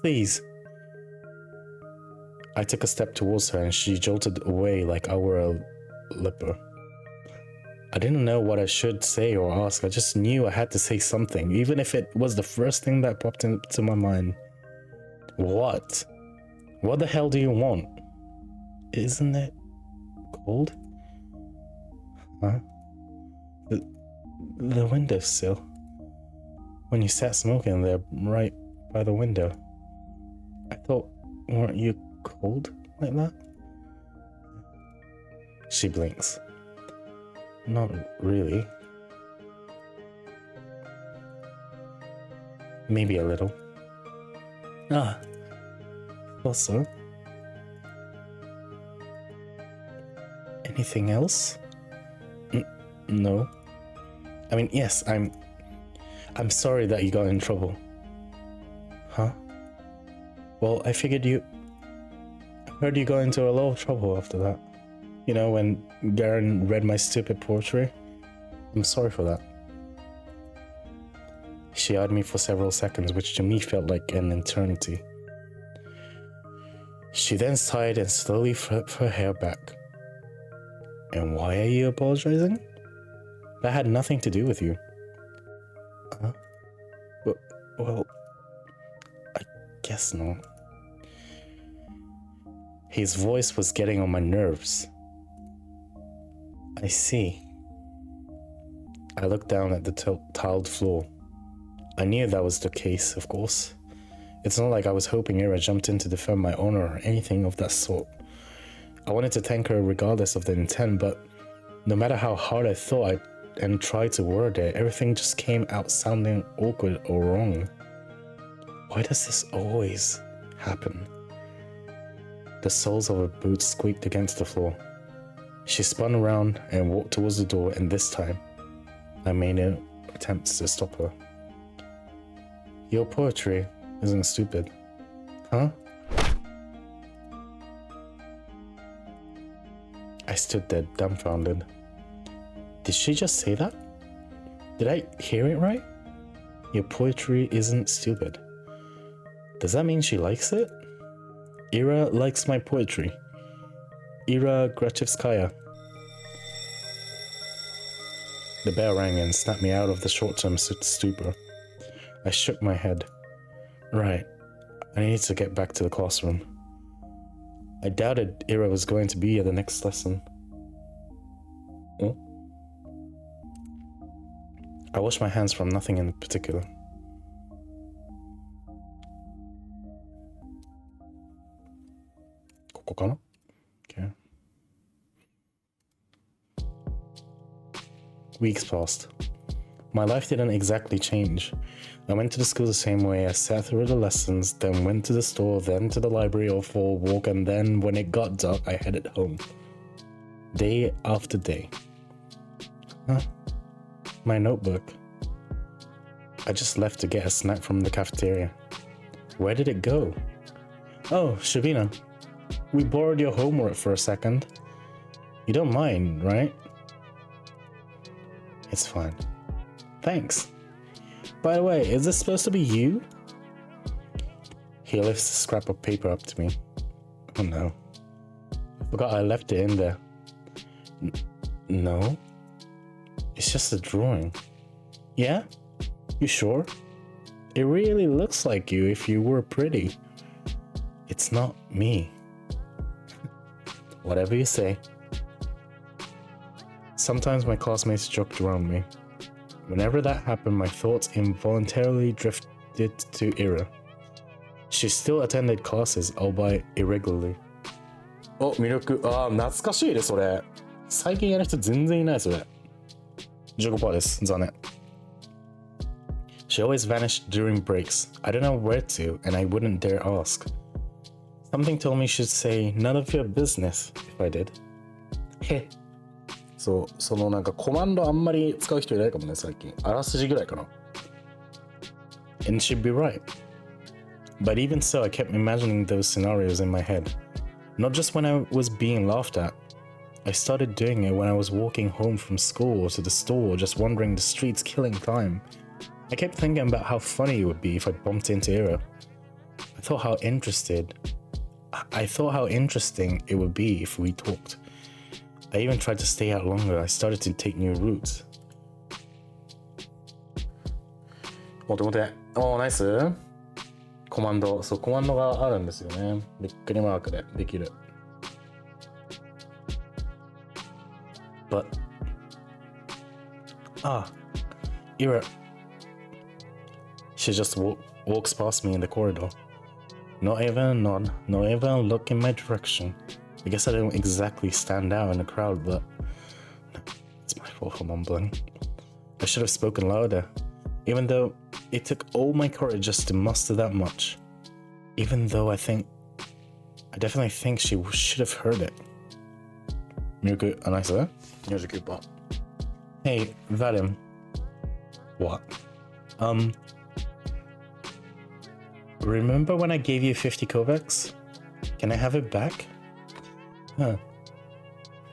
Speaker 1: Please. I took a step towards her and she jolted away like I were a leper. I didn't know what I should say or ask. I just knew I had to say something, even if it was the first thing that popped into my mind. What? What the hell do you want? Isn't it cold? Huh? The windowsill. When you sat smoking there right by the window. I thought, weren't you cold like that? She blinks. Not really. Maybe a little. Ah, thought so. Anything else? No. I mean, yes, I'm sorry that you got in trouble. Huh? Well, I heard you got into a lot of trouble after that. You know, when Garen read my stupid poetry. I'm sorry for that. She eyed me for several seconds, which to me felt like an eternity. She then sighed and slowly flipped her hair back. And why are you apologizing? That had nothing to do with you. Huh? Well, I guess not. His voice was getting on my nerves. I see. I looked down at the tiled floor. I knew that was the case, of course. It's not like I was hoping Ira jumped in to defend my honor or anything of that sort. I wanted to thank her regardless of the intent, but no matter how hard I thought and tried to word it, everything just came out sounding awkward or wrong. Why does this always happen? The soles of her boots squeaked against the floor. She spun around and walked towards the door, and this time, I made no attempts to stop her. Your poetry isn't stupid. Huh? I stood there dumbfounded. Did she just say that? Did I hear it right? Your poetry isn't stupid. Does that mean she likes it? Ira likes my poetry. Ira Grachevskaya. The bell rang and snapped me out of the short-term stupor. I shook my head. Right, I needed to get back to the classroom. I doubted Ira was going to be at the next lesson. Huh? I washed my hands from nothing in particular. Okay. weeks passed. My life didn't exactly change. I went to the school the same way. I sat through the lessons, then went to the store, then to the library or for a walk, and then when it got dark, I headed home. Day after day. Huh? My notebook. I just left to get a snack from the cafeteria. Where did it go? Oh, Shavina. We borrowed your homework for a second. You don't mind, right? It's fine. Thanks. By the way, is this supposed to be you? He lifts a scrap of paper up to me. Oh no. I forgot I left it in there. No. It's just a drawing. Yeah? You sure? It really looks like you if you were pretty. It's not me. Whatever you say. Sometimes my classmates joked around me. Whenever that happened, my thoughts involuntarily drifted to Ira. She still attended classes, albeit irregularly. お、魅力。ああ、懐かしいね、それ。最近やる人全然いない、それ。15% です。残念。She always vanished during breaks. I don't know where to, and I wouldn't dare ask. Something told me she'd say, none of your business, if I did. へ。そう、そのなんかコマンドあんまり使う人いないかもね、最近。あらすじぐらいかな。And she'd be right. But even so, I kept imagining those scenarios in my head. Not just when I was being laughed at. I started doing it when I was walking home from school or to the store or just wandering the streets killing time. I kept thinking about how funny it would be if I bumped into Ira. I thought how interesting it would be if we talked. I even tried to stay out longer. I started to take new routes. 待って。おー、ナイス。コマンド。そう、コマンドがあるんですよね。びっくりマークでできる。But... Ira. She just walks past me in the corridor. Not even a nod, not even a look in my direction. I guess I don't exactly stand out in the crowd, but it's my fault for mumbling. I should have spoken louder, even though it took all my courage just to muster that much. Even though I definitely think she should have heard it. 魅力、ナイス ?29%. Hey, Vadim. What? Remember when I gave you 50 kopecs? Can I have it back? Huh.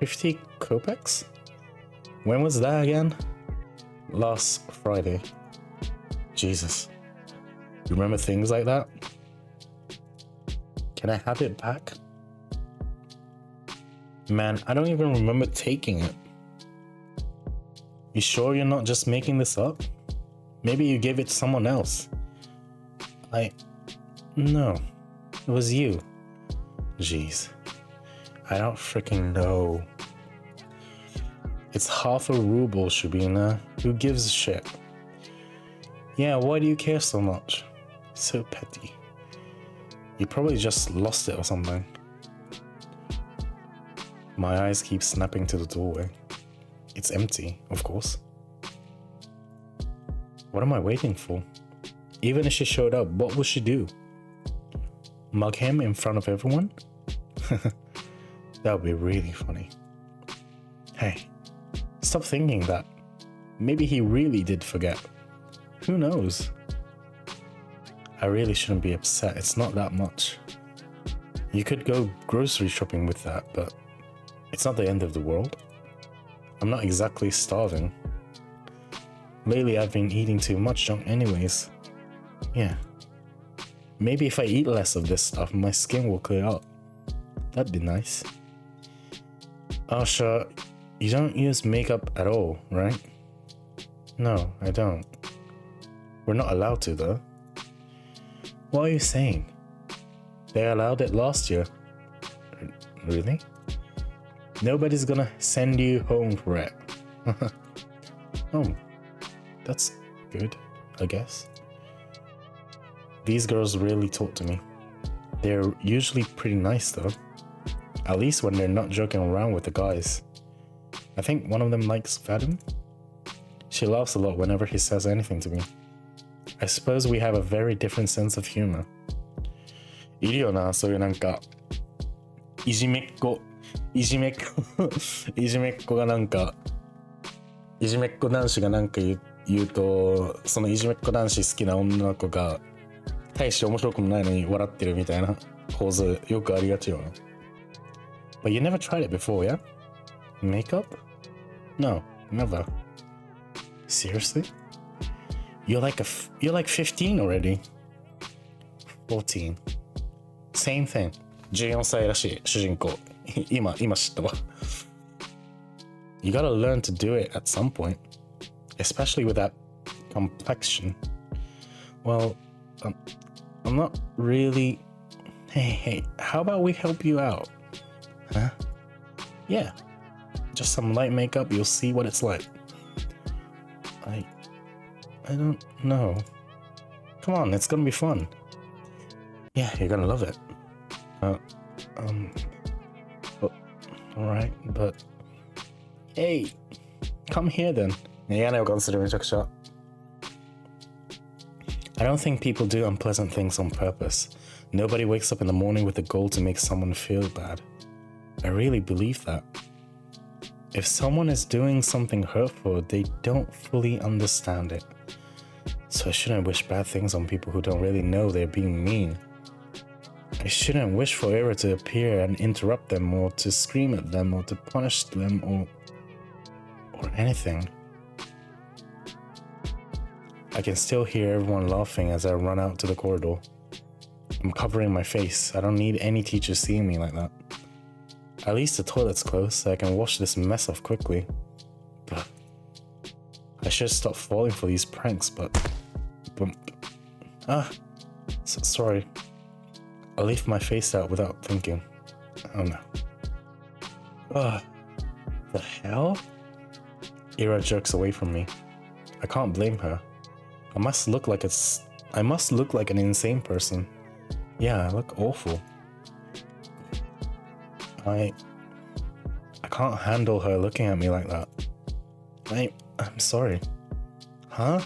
Speaker 1: 50 kopecs? When was that again? Last Friday. Jesus. You remember things like that? Can I have it back? Man, I don't even remember taking it. You sure you're not just making this up? Maybe you gave it to someone else. No. It was you. Jeez. I don't freaking know. It's half a ruble, Shabina. Who gives a shit? Yeah, why do you care so much? So petty. You probably just lost it or something. My eyes keep snapping to the doorway. It's empty, of course. What am I waiting for? Even if she showed up, what would she do? Mug him in front of everyone? That would be really funny. Hey, stop thinking that. Maybe he really did forget. Who knows? I really shouldn't be upset. It's not that much. You could go grocery shopping with that, but it's not the end of the world. I'm not exactly starving. Lately I've been eating too much junk anyways. Yeah. Maybe if I eat less of this stuff, my skin will clear up. That'd be nice. Asha, you don't use makeup at all, right? No, I don't. We're not allowed to though. What are you saying? They allowed it last year. Really? Nobody's gonna send you home for it. Oh, that's good, I guess. These girls really talk to me. They're usually pretty nice though. At least when they're not joking around with the guys. I think one of them likes Vadim. She laughs a lot whenever he says anything to me. I suppose we have a very different sense of humor. いるよな、そういうなんか、いじめっ子がなんか、いじめっ子男子がなんか言うと、そのいじめっ子男子好きな女の子が、大して面白くもないのに笑ってるみたいな構図よくありがちよな。But you never tried it before, yeah? Makeup? No, never. Seriously? You're like 15 already. 14. Same thing. 14歳らしい主人公。今知ったわ。You gotta learn to do it at some point, especially with that complexion. Well, I'm not really. Hey, how about we help you out? Huh? Yeah, just some light makeup. You'll see what it's like. I don't know. Come on, it's gonna be fun. Yeah, you're gonna love it. Alright, but hey, come here then. 嫌な予感するめちゃくちゃ。I don't think people do unpleasant things on purpose. Nobody wakes up in the morning with the goal to make someone feel bad. I really believe that. If someone is doing something hurtful, they don't fully understand it. So I shouldn't wish bad things on people who don't really know they're being mean. I shouldn't wish for error to appear and interrupt them, or to scream at them, or to punish them, or anything. I can still hear everyone laughing as I run out to the corridor. I'm covering my face. I don't need any teachers seeing me like that. At least the toilet's close, so I can wash this mess off quickly. But I should stop falling for these pranks, but sorry. I leave my face out without thinking. Oh no. The hell? Ira jerks away from me. I can't blame her. I must look like an insane person. Yeah, I look awful. I can't handle her looking at me like that. I'm sorry. Huh?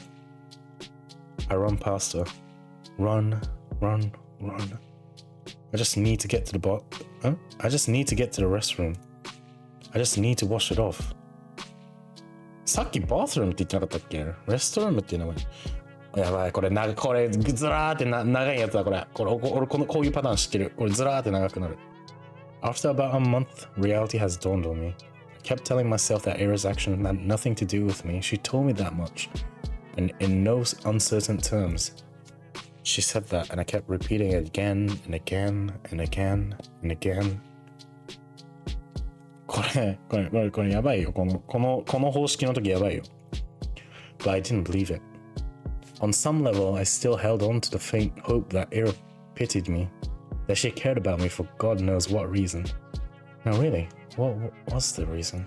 Speaker 1: I run past her. Run. I just need to get to the I just need to get to the restroom. I just need to wash it off. さっきバスルームって言ってなかったっけ？レストランっていう名前。やばい、これずらーって長いやつだ、これ。俺こういうパターン知ってる。これずらーって長くなる。After about a month, reality has dawned on me. I kept telling myself that Era's action had nothing to do with me. She told me that much, and in no uncertain terms. She said that, and I kept repeating it again and again and again and again. これやばいよ。この方式の時やばいよ。But I didn't believe it. On some level, I still held on to the faint hope that Era pitied me, that she cared about me for God knows what reason. Now really, what was the reason?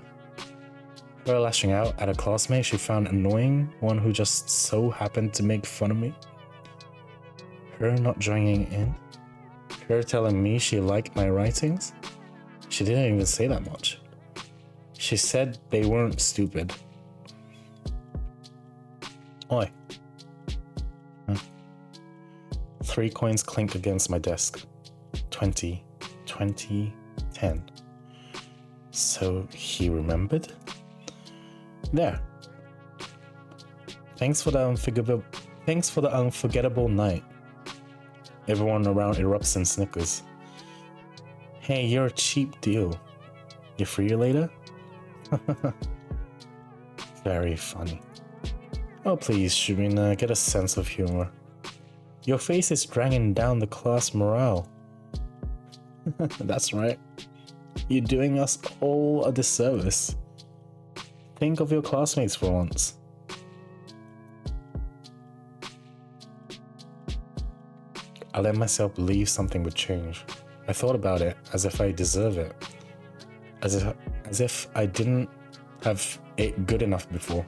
Speaker 1: Her lashing out at a classmate she found annoying, one who just so happened to make fun of me? Her not joining in? Her telling me she liked my writings? She didn't even say that much. She said they weren't stupid. Oi. 3 coins clink against my desk. 20, 20, 10. So he remembered? There. Thanks for the unforgettable night. Everyone around erupts in snickers. Hey, you're a cheap deal. You free later? Very funny. Oh please, Shirina, get a sense of humor. Your face is dragging down the class morale. That's right. You're doing us all a disservice. Think of your classmates for once. I let myself believe something would change. I thought about it as if I deserve it. As if I didn't have it good enough before.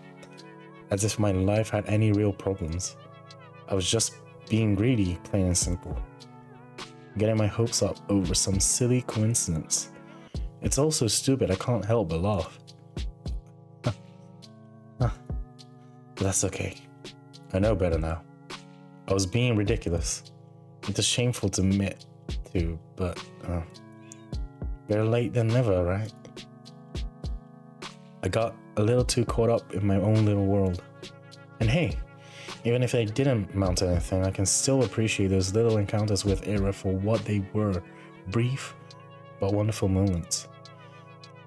Speaker 1: As if my life had any real problems. I was just being greedy, plain and simple. Getting my hopes up over some silly coincidence. It's all so stupid I can't help but laugh. But that's okay. I know better now. I was being ridiculous. It's shameful to admit to, but better late than never, right? I got a little too caught up in my own little world. And hey, even if they didn't amount to anything, I can still appreciate those little encounters with Ira for what they were, brief but wonderful moments.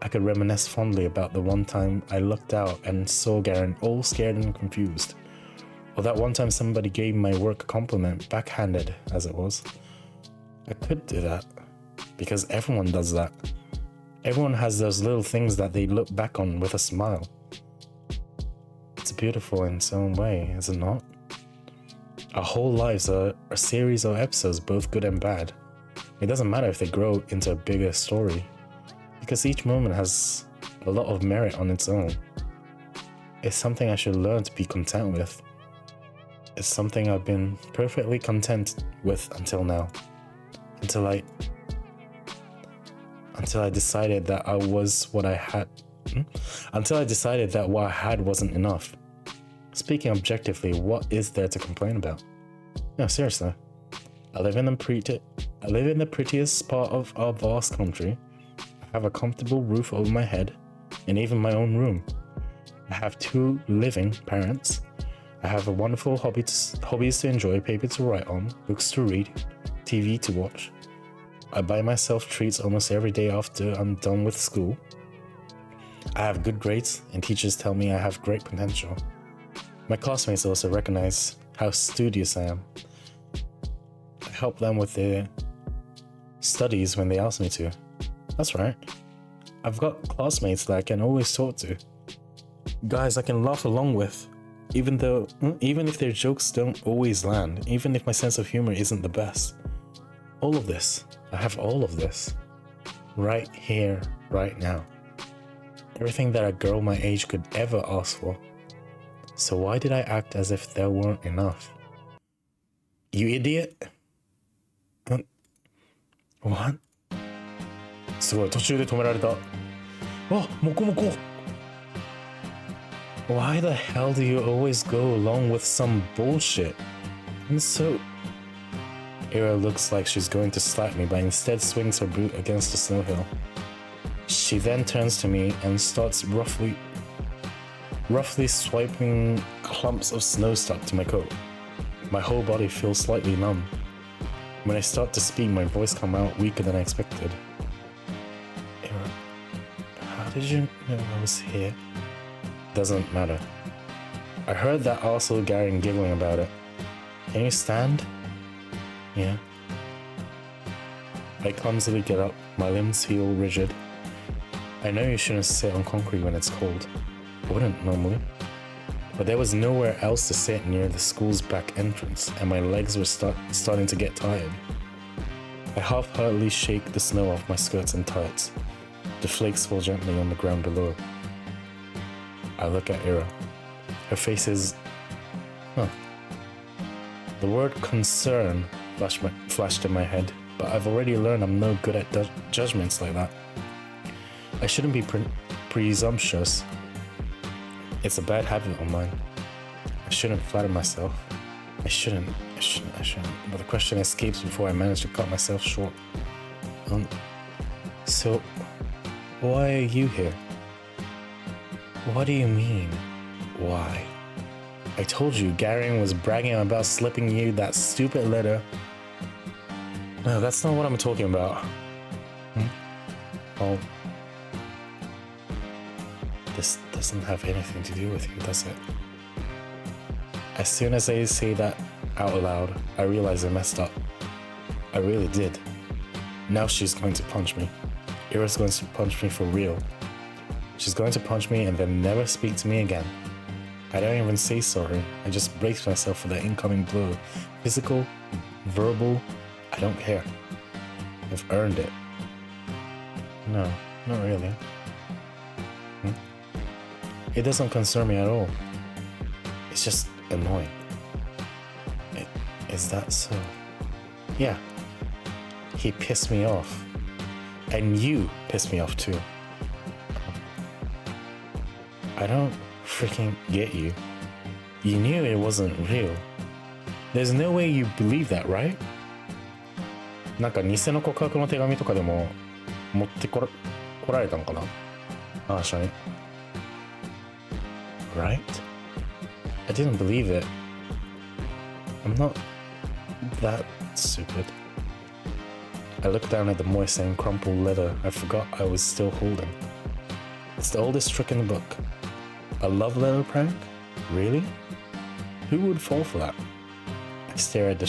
Speaker 1: I could reminisce fondly about the one time I looked out and saw Garen all scared and confused. Or that one time somebody gave my work a compliment, backhanded as it was. I could do that, because everyone does that. Everyone has those little things that they look back on with a smile. It's beautiful in its own way, is it not? Our whole lives are a series of episodes, both good and bad. It doesn't matter if they grow into a bigger story, because each moment has a lot of merit on its own. It's something I should learn to be content with. It's something I've been perfectly content with until now. Until I decided that I was what I had. Until I decided that what I had wasn't enough. Speaking objectively, what is there to complain about? No, seriously. I live in the prettiest part of our vast country. I have a comfortable roof over my head, and even my own room. I have 2 living parents. I have a wonderful hobbies to enjoy, paper to write on, books to read, TV to watch. I buy myself treats almost every day after I'm done with school. I have good grades, and teachers tell me I have great potential. My classmates also recognize how studious I am. I help them with their studies when they ask me to. That's right. I've got classmates that I can always talk to. Guys I can laugh along with. Even if their jokes don't always land, even if my sense of humor isn't the best. All of this, I have all of this. Right here, right now. Everything that a girl my age could ever ask for. So why did I act as if there weren't enough? You idiot? What? すごい、途中で止められた。あ、モコモコ。Why the hell do you always go along with some bullshit? And so... Ira looks like she's going to slap me, but instead swings her boot against the snow hill. She then turns to me and starts roughly swiping clumps of snow stuck to my coat. My whole body feels slightly numb. When I start to speak, my voice comes out weaker than I expected. Ira, how did you know I was here? Doesn't matter. I heard that arsehole Garen giggling about it. Can you stand? Yeah. I clumsily get up, my limbs feel rigid. I know you shouldn't sit on concrete when it's cold. I wouldn't normally. But there was nowhere else to sit near the school's back entrance, and my legs were starting to get tired. I half-heartedly shake the snow off my skirts and tights. The flakes fall gently on the ground below. I look at Ira. Her face is... The word concern flashed in my head, but I've already learned I'm no good at judgments like that. I shouldn't be presumptuous. It's a bad habit of mine. I shouldn't flatter myself. I shouldn't. But the question escapes before I manage to cut myself short. So, why are you here? What do you mean, why? I told you Garen was bragging about slipping you that stupid letter. No, that's not what I'm talking about. Oh. This doesn't have anything to do with you, does it? As soon as I say that out loud, I realize I messed up. I really did. Now she's going to punch me. Ira's going to punch me for real. She's going to punch me and then never speak to me again. I don't even say sorry. I just brace myself for the incoming blow. Physical, verbal, I don't care. I've earned it. No, not really. It doesn't concern me at all. It's just annoying. Is that so? Yeah. He pissed me off. And you pissed me off too. I don't freaking get you. You knew it wasn't real. There's no way you believe that, right? なんか偽の告白の手紙とかでも持ってこられたのかな、あーしゃに。Right? I didn't believe it. I'm not that stupid. I looked down at the moist and crumpled letter I forgot I was still holding. It's the oldest trick in the book. A love letter prank? Really? Who would fall for that? I stare at the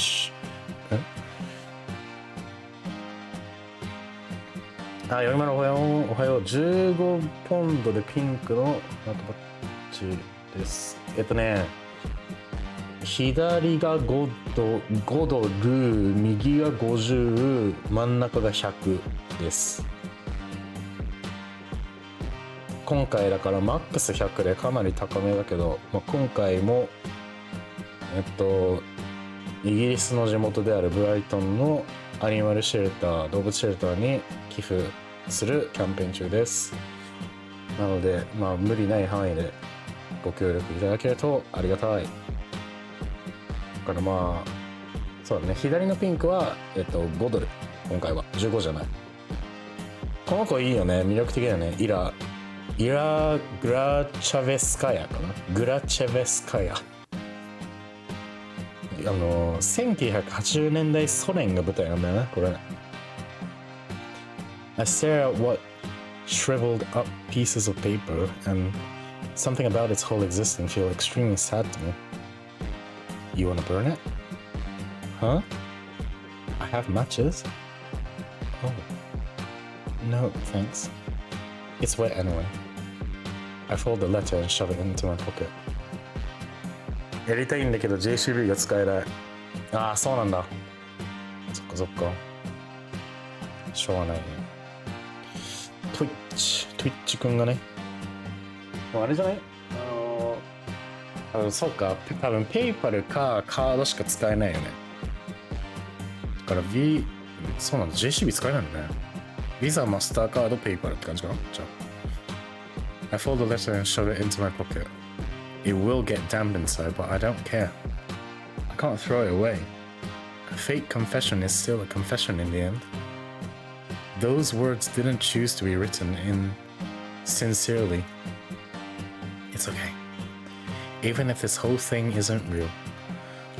Speaker 1: あ、よりまるおはよう。おはよう。15ポンドでピンクのマートバッジです。左が5ドル、右が50、真ん中が100です。今回だからマックス100でかなり高めだけど、今回もイギリスの地元であるブライトンのアニマルシェルター、動物シェルターに寄付するキャンペーン中です。なので無理ない範囲でご協力いただけるとありがたい。だからそうだね、左のピンクは5ドル、今回は15じゃない。この子いいよね、魅力的だよね。イラグラチャベスカヤかな、グラチェベスカヤ。1980年代ソ連が舞台なんだよね、これ。I stare at what shriveled up pieces of paper and something about its whole existence feel extremely sad to me. You wanna burn it? Huh? I have matches? Oh. No, thanks. It's wet anyway. I fold the letter and shove it into my pocket. やりたいんだけど JCB が使えない。ああ、そうなんだ。そっか。しょうがないね。Twitch くんがね。あれじゃない？そうか。多分ペイパルかカードしか使えないよね。だからそうなんだ。JCB 使えないんだね。ビザ、マスターカード、ペイパルって感じかな。じゃあ。I fold the letter and shove it into my pocket. It will get damp inside, but I don't care. I can't throw it away. A fake confession is still a confession in the end. Those words didn't choose to be written in sincerely. It's okay. Even if this whole thing isn't real.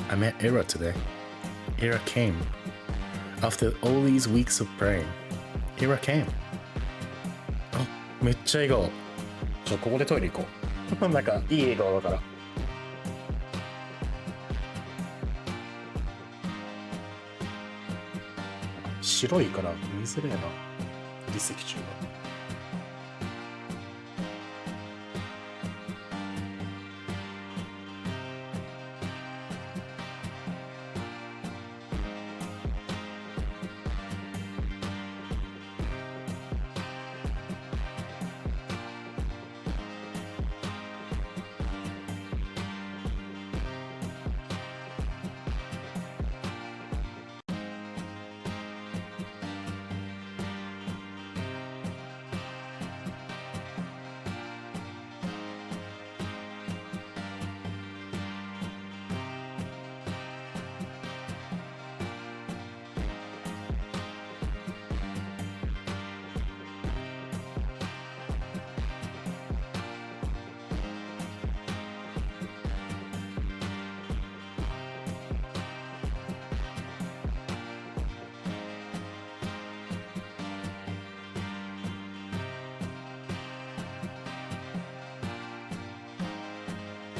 Speaker 1: I met Ira today. Ira came. After all these weeks of praying, Ira came. あ、めっちゃ笑顔。ここでトイレ行こう。なんかいい笑顔だから。白いから見づれえな、離席中が。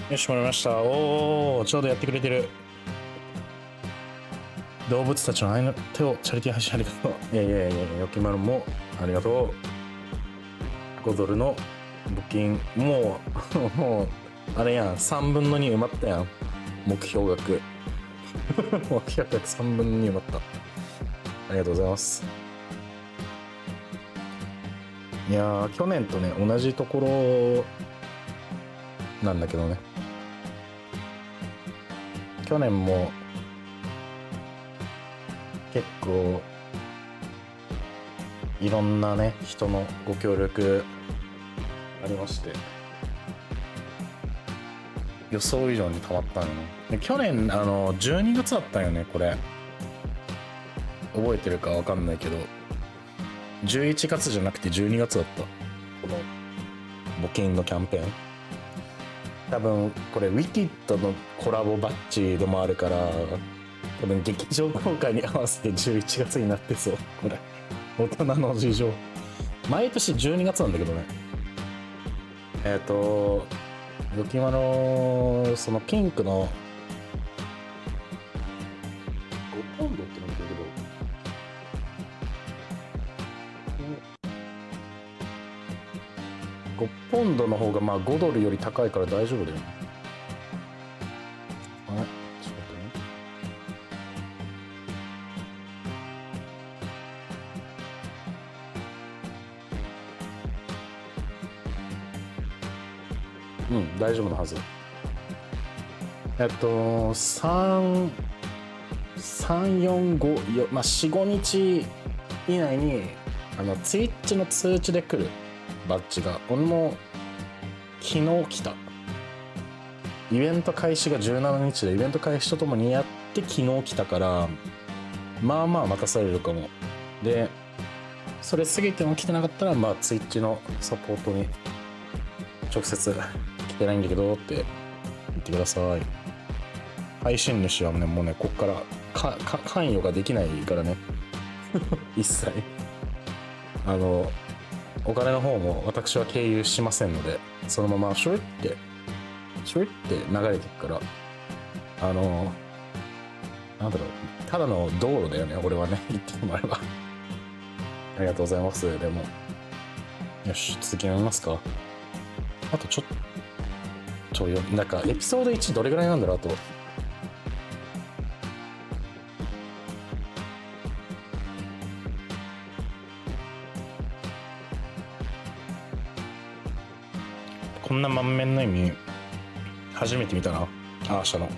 Speaker 1: よし、終わりました。おー、ちょうどやってくれてる。動物たちの愛の手をチャリティー配信ありがとう。いや、よきまるもありがとう。5ドルの募金、もう、あれやん、3分の2埋まったやん。目標額。目標額3分の2埋まった。ありがとうございます。いやー、去年とね、同じところなんだけどね。去年も結構いろんなね人のご協力ありまして、予想以上に溜まったのよ。で去年12月だったよねこれ。覚えてるかわかんないけど11月じゃなくて12月だった。この募金のキャンペーン。多分これウィキッドのコラボバッジでもあるから、多分劇場公開に合わせて11月になってそう。これ大人の事情。毎年12月なんだけどね。ヨキマのそのピンクの5ポンドってなってるけど、5ポンドの方がまあ5ドルより高いから大丈夫だよね。あれちょっと待ってね。うん、大丈夫なはず。3、4、5、まあ、4、5日以内に、Twitch の通知で来るバッジが、俺も昨日来た。イベント開始が17日で、イベント開始とともにやって昨日来たから、まあまあ待たされるかも。で、それ過ぎても来てなかったら、まあ Twitch のサポートに直接来てないんだけどって言ってください。配信主はね、もうね、こっから関与ができないからね。一切。お金の方も私は経由しませんので、そのままシュルって流れていくから、なんだろう、ただの道路だよね、俺はね、言ってもらえば。ありがとうございます。でも、よし、続き読みますか。あとちょっとなんかエピソード1どれぐらいなんだろう。あとこんな満面の意味初めて見たな。アーシャの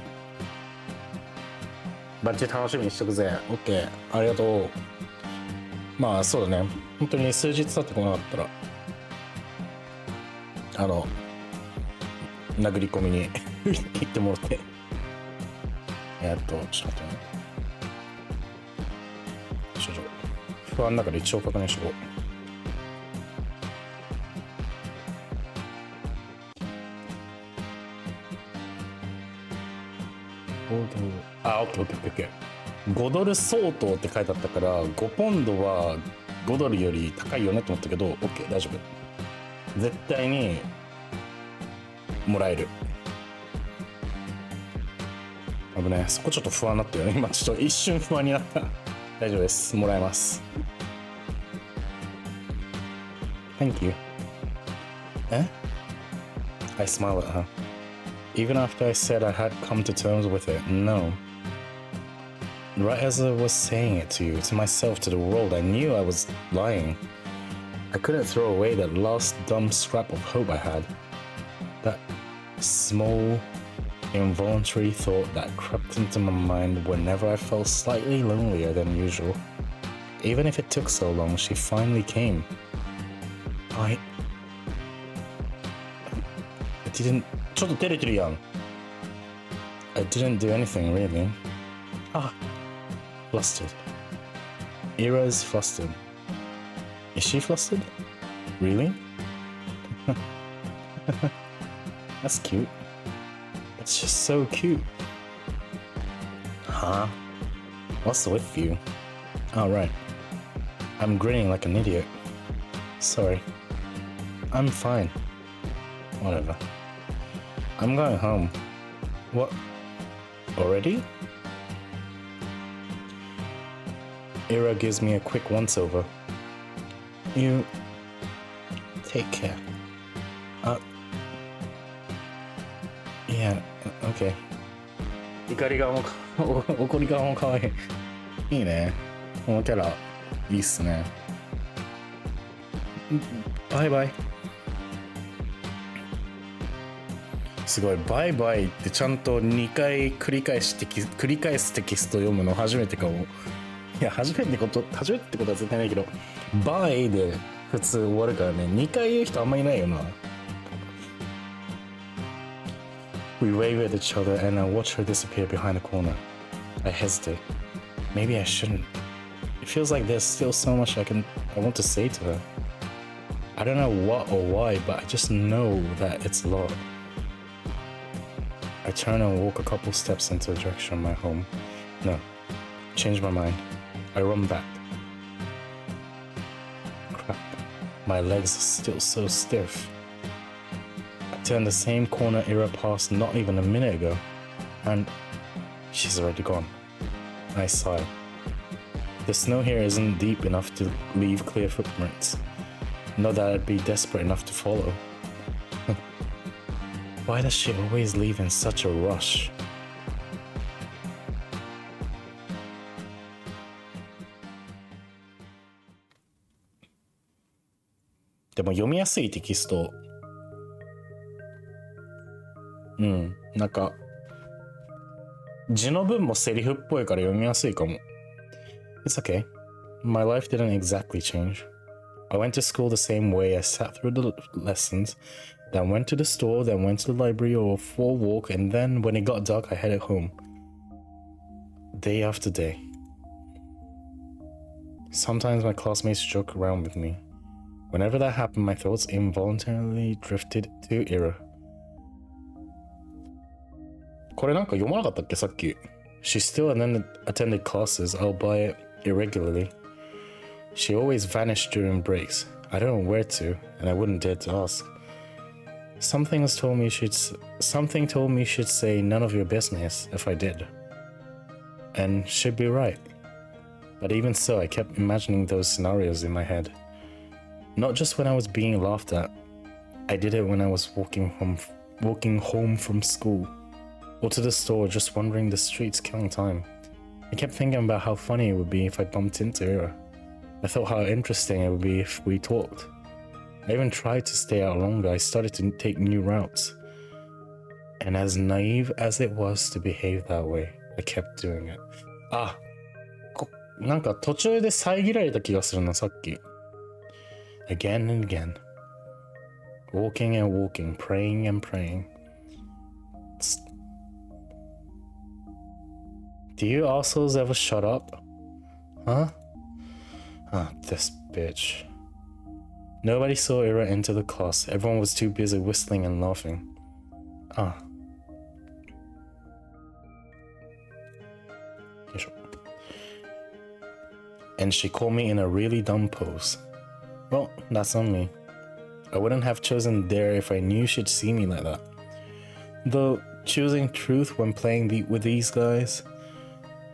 Speaker 1: バッジ楽しみにしとくぜ。 OK、 ありがとう。まあそうだね、本当に数日経ってこなかったら殴り込みに行ってもらって、ちょっと待ってね。不安だから一応確認しとこう。あ、オッケー。5ドル相当って書いてあったから5ポンドは5ドルより高いよねと思ったけど、 OK、 大丈夫。絶対にもらえる。危ね、そこちょっと不安になったよね。今ちょっと一瞬不安になった。大丈夫です、もらえます。 Thank you. I smiled at her. Even after I said I had come to terms with it, no. Right as I was saying it to you, to myself, to the world, I knew I was lying. I couldn't throw away that last dumb scrap of hope I had. That small, involuntary thought that crept into my mind whenever I felt slightly lonelier than usual. Even if it took so long, she finally came. I didn't... ちょっと照れてるやん。I didn't do anything, really. Flustered. Ira's flustered. Is she flustered? Really? That's cute. That's just so cute. Huh? What's with you? Oh, right. I'm grinning like an idiot. Sorry. I'm fine. Whatever. I'm going home. What? Already? Ira gives me a quick once-over. You... take care. Yeah, okay. 怒り顔も怒り顔も可愛い。いいね。このキャラいいっすね。バイバイ。すごい、バイバイってちゃんと2回繰り返すテキスト読むの初めてかも。いや、初めてってことは絶対ないけど、バイで普通終わるからね。2回言う人あんまいないよな。We wave at each other and I watch her disappear behind a corner. I hesitate. Maybe I shouldn't. It feels like there's still so much I want to say to her. I don't know what or why, but I just know that it's a lot. I turn and walk a couple steps into the direction of my home. No, change my mind. I run back. Crap, my legs are still so stiff. I turn the same corner Ira passed not even a minute ago, and she's already gone. I sigh. The snow here isn't deep enough to leave clear footprints. Not that I'd be desperate enough to follow. Why does she always leave in such a rush?でも読みやすいテキスト。なんか字の文もセリフっぽいから読みやすいかも。It's okay. My life didn't exactly change. I went to school the same way. I sat through the lessons, then went to the store, then went to the library or for a walk, and then when it got dark, I headed home. Day after day. Sometimes my classmates joke around with me. Whenever that happened, my thoughts involuntarily drifted to Ira. これなんか読まなかったっけさっき。She still attended classes, albeit irregularly. She always vanished during breaks. I don't know where to, and I wouldn't dare to ask. Something told me she'd say none of your business if I did. And she'd be right. But even so, I kept imagining those scenarios in my head. Not just when I was being laughed at. I did it when I was walking home from school. Or to the store, just wandering the streets killing time. I kept thinking about how funny it would be if I bumped into her. I thought how interesting it would be if we talked. I even tried to stay out longer. I started to take new routes. And as naive as it was to behave that way, I kept doing it. なんか途中で遮られた気がするな、さっき。Again and again. Walking and walking, praying and praying. Do you assholes ever shut up? Huh? This bitch. Nobody saw Ira enter the class. Everyone was too busy whistling and laughing. And she called me in a really dumb pose. Well, that's on me. I wouldn't have chosen Dare if I knew she'd see me like that. Though, choosing truth when playing with these guys,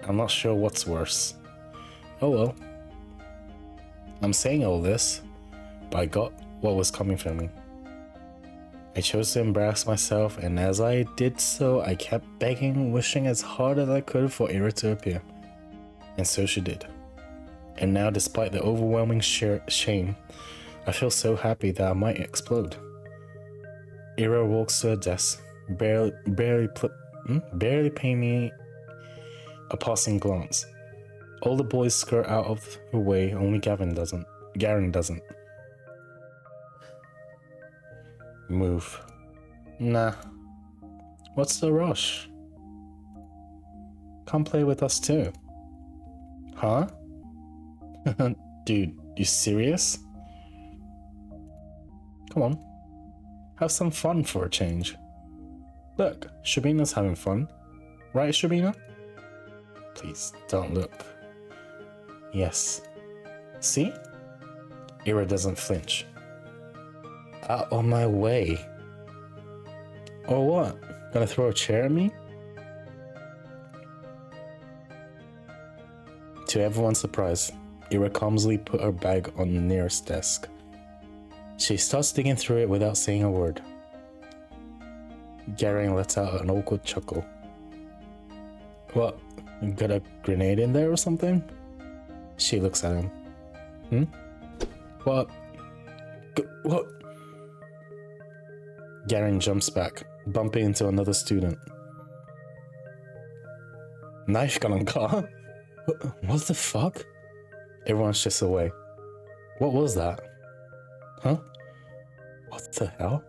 Speaker 1: I'm not sure what's worse. Oh well. I'm saying all this, but I got what was coming for me. I chose to embarrass myself, and as I did so, I kept begging, wishing as hard as I could for Ira to appear. And so she did. And now, despite the overwhelming shame, I feel so happy that I might explode. Ira walks to her desk, barely paying me a passing glance. All the boys skirt out of her way, only Garen doesn't. Move. Nah. What's the rush? Come play with us too. Huh? Dude, you serious? Come on. Have some fun for a change. Look, Shabina's having fun. Right, Shabina? Please, don't look. Yes. See? Ira doesn't flinch. Out of my way. Or what? Gonna throw a chair at me? To everyone's surprise, Ira calmly put her bag on the nearest desk. She starts digging through it without saying a word. Garen lets out an awkward chuckle. What? Got a grenade in there or something? She looks at him. What? What? Garen jumps back, bumping into another student. Knife gun on car? What the fuck? Everyone shifts away. What was that? Huh? What the hell?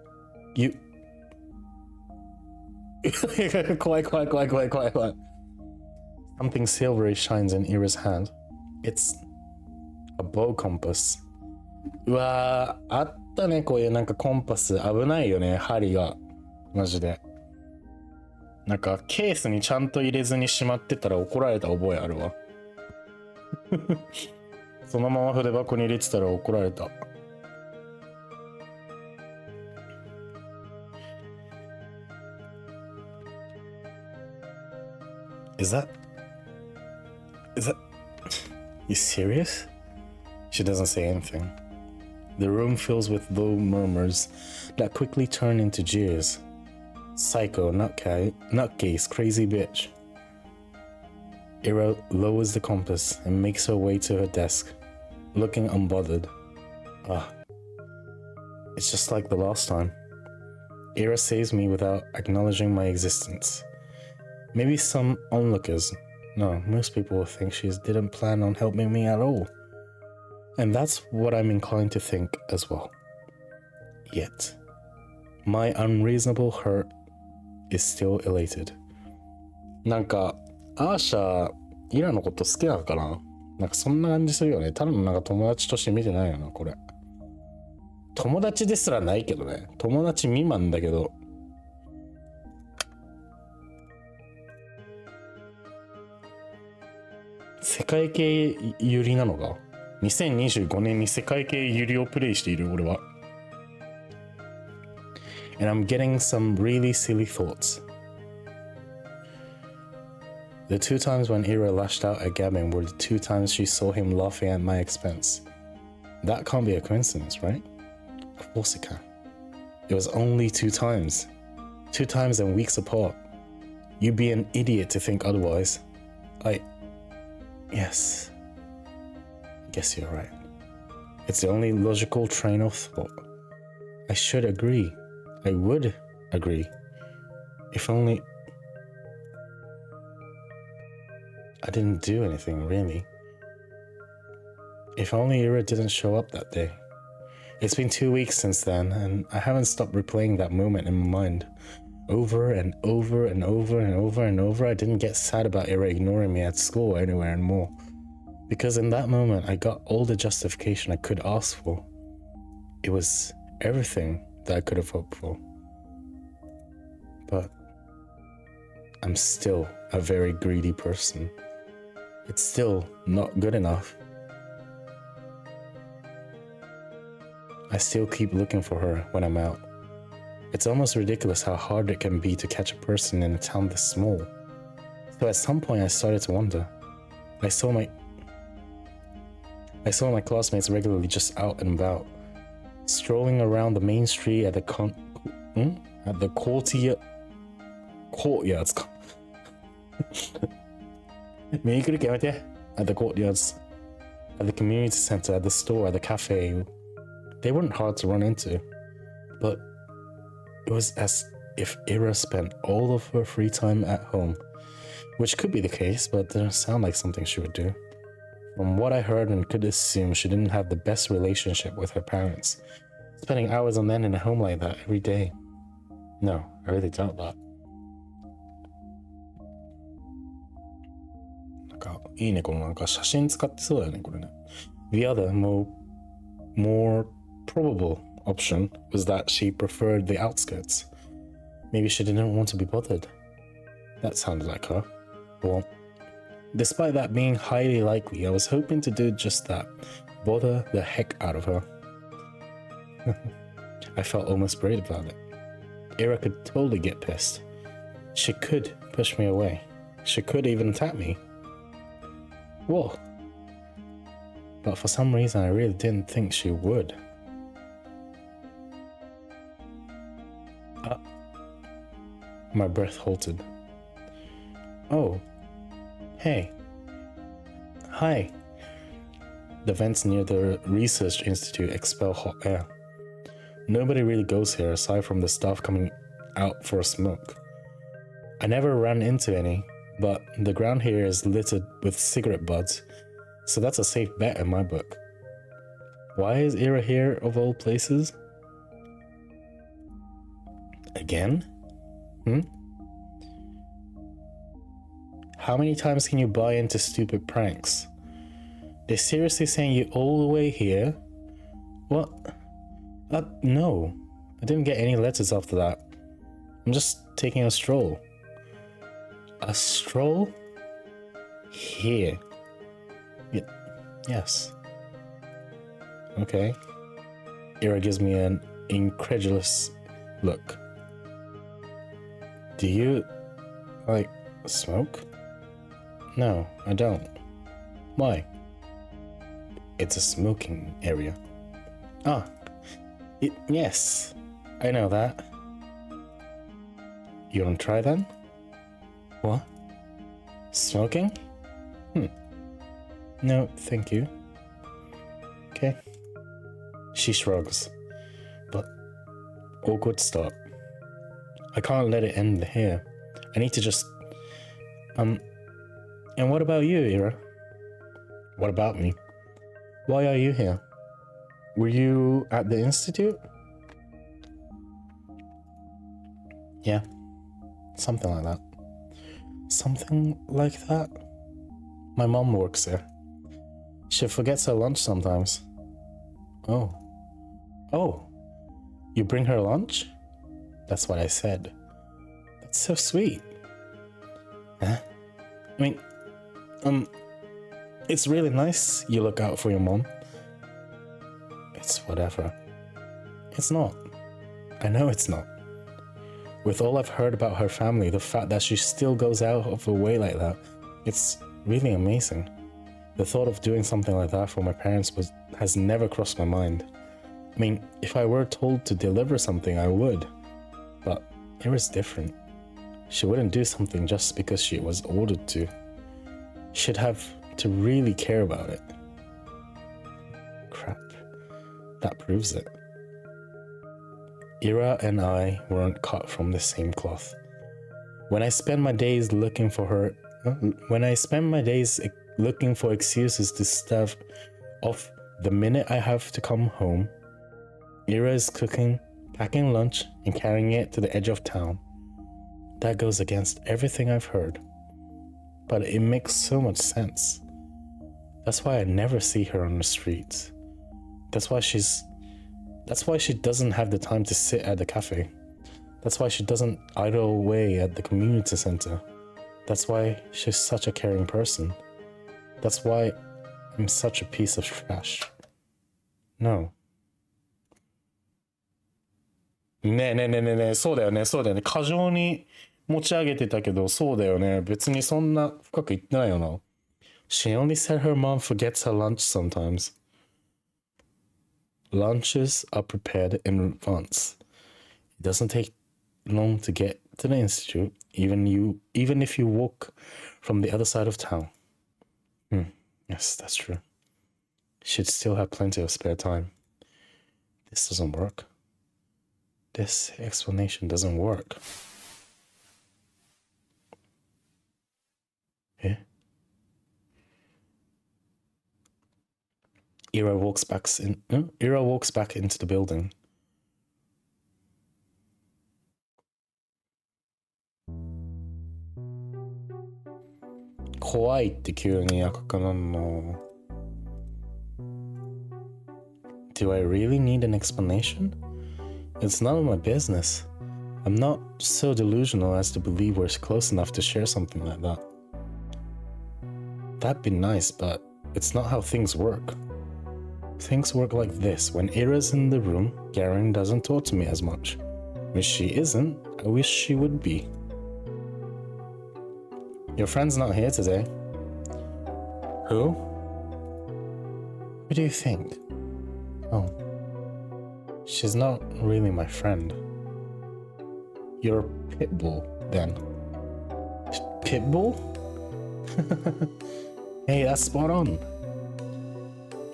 Speaker 1: 怖い怖い怖い怖い怖い怖い。Something silvery shines in Ira's hand. It's a bow compass. うわー、あったね、こういうなんかコンパス。危ないよね、針が。マジで。なんかケースにちゃんと入れずにしまってたら怒られた覚えあるわ。そのまま筆箱に入れてたら怒られた。Is that you serious? She doesn't say anything. The room fills with low murmurs that quickly turn into jeers. Psycho, nutcase, crazy bitch. Ira lowers the compass and makes her way to her desk, looking unbothered. It's just like the last time. Ira saves me without acknowledging my existence. Maybe some onlookers, no, most people will think she didn't plan on helping me at all. And that's what I'm inclined to think as well. Yet, my unreasonable hurt is still elated. なんか、アーシャ、イラのこと好きなのかな？なんかそんな感じするよね。ただのなんか友達として見てないよな、これ。友達ですらないけどね。友達未満だけど。世界系ユリなのが2025年に世界系ユリをプレイしている俺は。And I'm getting some really silly thoughts. The 2 times when Ira lashed out at Gavin were the 2 times she saw him laughing at my expense. That can't be a coincidence, right? Of course it can. It was only 2 times. 2 times and weeks apart. You'd be an idiot to think otherwise. Yes. I guess you're right. It's the only logical train of thought. I should agree. I would agree. If only... I didn't do anything, really. If only Ira didn't show up that day. It's been 2 weeks since then, and I haven't stopped replaying that moment in my mind. Over and over and over and over and over, I didn't get sad about Ira ignoring me at school or anywhere and more. Because in that moment, I got all the justification I could ask for. It was everything that I could have hoped for. But I'm still a very greedy person. It's still not good enough. I still keep looking for her when I'm out. It's almost ridiculous how hard it can be to catch a person in a town this small. So at some point I started to wonder. I saw my classmates regularly just out and about, strolling around the main street at the courtyards. At the courtyards, at the community center, at the store, at the cafe. They weren't hard to run into, but it was as if Ira spent all of her free time at home, which could be the case, but didn't sound like something she would do. From what I heard and could assume, she didn't have the best relationship with her parents, spending hours on end in a home like that every day. No, I really doubt that. なんかいいね、このなんか写真使ってそうだよね、これね。The other, more probable option was that she preferred the outskirts. Maybe she didn't want to be bothered. That sounded like her. Well, despite that being highly likely, I was hoping to do just that. Bother the heck out of her. I felt almost brave about it. Ira could totally get pissed. She could push me away. She could even attack me. Whoa. But for some reason, I really didn't think she would. My breath halted. Oh. Hey. Hi. The vents near the research institute expel hot air. Nobody really goes here aside from the staff coming out for a smoke. I never ran into any, but the ground here is littered with cigarette butts, so that's a safe bet in my book. Why is Ira here of all places? Again? How many times can you buy into stupid pranks? They seriously sent you all the way here? What? No. I didn't get any letters after that. I'm just taking a stroll. A stroll? Here. Yes. Okay. Ira gives me an incredulous look. Do you, like, smoke? No, I don't. Why? It's a smoking area. Ah, yes, I know that. You wanna try then? What? Smoking? No, thank you. Okay. She shrugs. But awkward stop. I can't let it end here. I need to just... And what about you, Ira? What about me? Why are you here? Were you at the institute? Yeah. Something like that. Something like that? My mom works there. She forgets her lunch sometimes. Oh. You bring her lunch? That's what I said. That's so sweet. Huh? I mean, it's really nice you look out for your mom. It's whatever. It's not. I know it's not. With all I've heard about her family, the fact that she still goes out of her way like that, it's really amazing. The thought of doing something like that for my parents has never crossed my mind. I mean, if I were told to deliver something, I would. But Ira's different. She wouldn't do something just because she was ordered to. She'd have to really care about it. Crap. That proves it. Ira and I weren't cut from the same cloth. When I spend my days looking for excuses to stave off the minute I have to come home, Ira is cooking, packing lunch, and carrying it to the edge of town. That goes against everything I've heard. But it makes so much sense. That's why I never see her on the streets. That's why she doesn't have the time to sit at the cafe. That's why she doesn't idle away at the community center. That's why she's such a caring person. That's why I'm such a piece of trash. No. ねえ、そうだよね。過剰に持ち上げてたけど、そうだよね。別にそんな深く言ってないよな。She only said her mom forgets her lunch sometimes. Lunches are prepared in advance. It doesn't take long to get to the institute, even if you walk from the other side of town. Yes, that's true. She'd still have plenty of spare time. This doesn't work. This explanation doesn't work. Eh? Ira walks back into the building.怖いって急に赤くなるの。Do I really need an explanation? It's none of my business. I'm not so delusional as to believe we're close enough to share something like that. That'd be nice, but it's not how things work. Things work like this. When Ira's in the room, Garen doesn't talk to me as much. When she isn't, I wish she would be. Your friend's not here today. Who? Who do you think? Oh. She's not really my friend. You're a pit bull, then. Pit bull? Hey, that's spot on.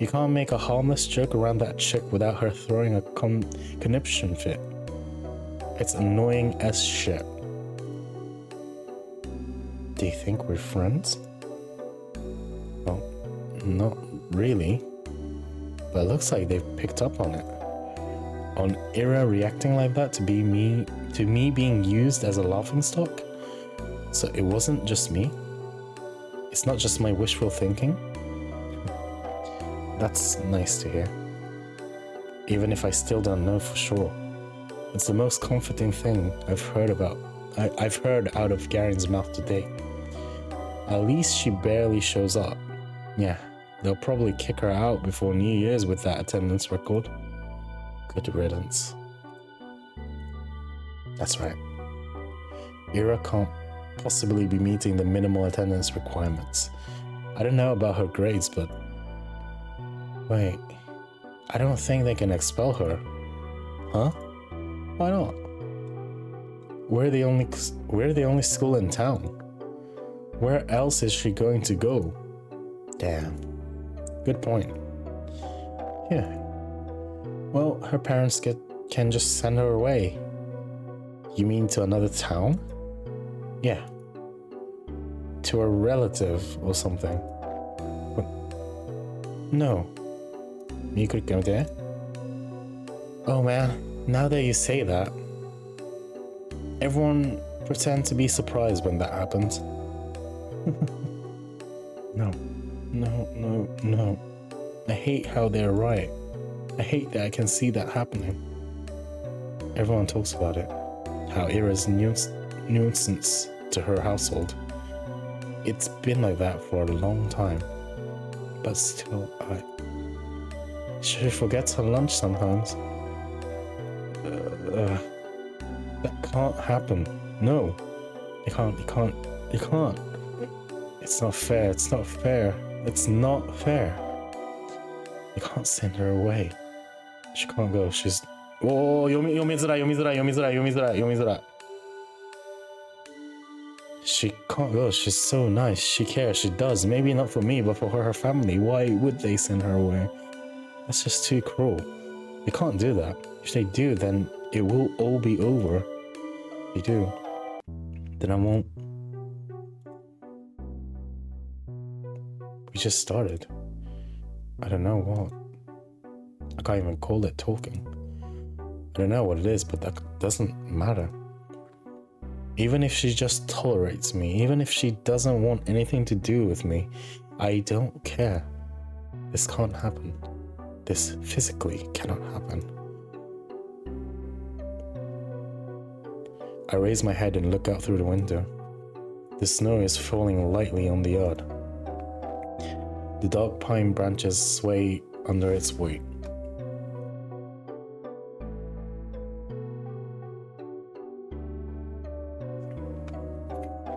Speaker 1: You can't make a harmless joke around that chick without her throwing a conniption fit. It's annoying as shit. Do you think we're friends? Well, not really. But it looks like they've picked up on it. On Ira reacting like that to me being used as a laughingstock. So it wasn't just me. It's not just my wishful thinking. That's nice to hear. Even if I still don't know for sure. It's the most comforting thing I've heard out of Garen's mouth today. At least she barely shows up. Yeah, they'll probably kick her out before New Year's with that attendance record. Good riddance. That's right. Ira can't possibly be meeting the minimal attendance requirements. I don't know about her grades, but... Wait, I don't think they can expel her. Huh? Why not? We're the only school in town. Where else is she going to go? Damn. Good point. Yeah. Well, her parents can just send her away. You mean to another town? Yeah. To a relative or something. What? No. Oh man, now that you say that, everyone pretend to be surprised when that happens. No. I hate how they're right. I hate that I can see that happening. Everyone talks about it. How Ira's nuisance to her household. It's been like that for a long time. But still, she forgets her lunch sometimes. That can't happen. No. It can't. It's not fair. You can't send her away. She can't go. She's... Oh, 読みづらい. She can't go. She's so nice. She cares. She does. Maybe not for me, but for her family. Why would they send her away? That's just too cruel. They can't do that. If they do, then it will all be over. If they do, then I won't. We just started. I don't know what. I can't even call it talking. I don't know what it is, but that doesn't matter. Even if she just tolerates me, even if she doesn't want anything to do with me, I don't care. This can't happen. This physically cannot happen. I raise my head and look out through the window. The snow is falling lightly on the yard. The dark pine branches sway under its weight.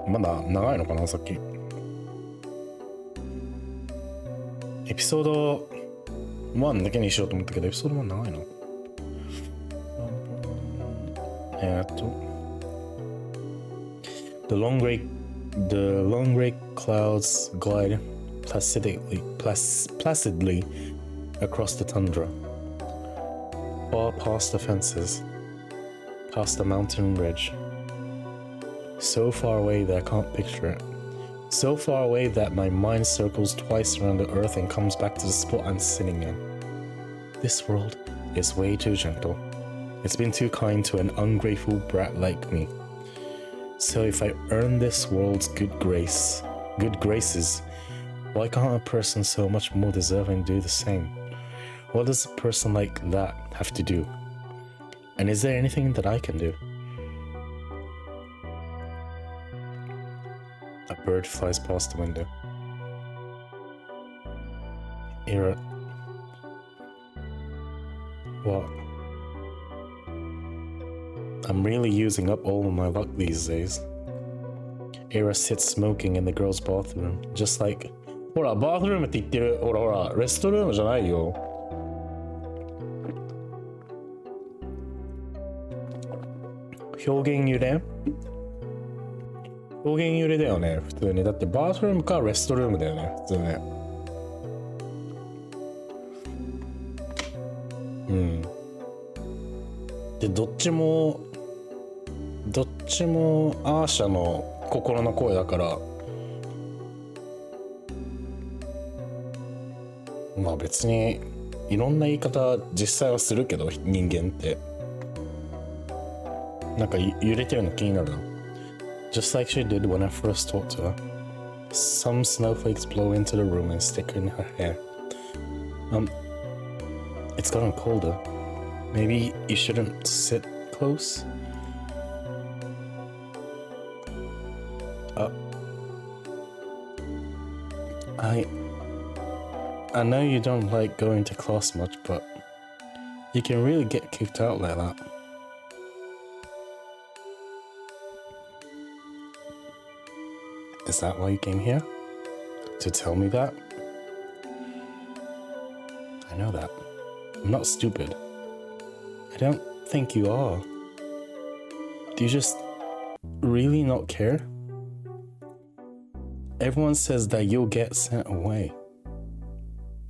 Speaker 1: まだ長いのかな、さっき。エピソード1だけにしようと思ったけど、エピソード1長いの。The long gray clouds glide placidly across the tundra, far past the fences, past the mountain ridge. So far away that I can't picture it. So far away that my mind circles twice around the earth and comes back to the spot I'm sitting in. This world is way too gentle. It's been too kind to an ungrateful brat like me. So if I earn this world's good graces, why can't a person so much more deserving do the same? What does a person like that have to do? And is there anything that I can do? A bird flies past the window. Ira. What? I'm really using up all of my luck these days. Ira sits smoking in the girl's bathroom, just like... ほら、バールームって言ってる。ほら、レストルームじゃないよ。表現揺れだよね、普通に。だってバールームかレストルームだよね、普通ね。うん。で、どっちもアーシャの心の声だから、まあ別にいろんな言い方実際はするけど、人間ってなんか揺れてるの気になるの。Just like she did when I first talked to her. Some snowflakes blow into the room and stick in her hair. It's gotten colder. Maybe you shouldn't sit close? I know you don't like going to class much, but you can really get kicked out like that. Is that why you came here? To tell me that? I know that. I'm not stupid. I don't think you are. Do you just really not care? Everyone says that you'll get sent away.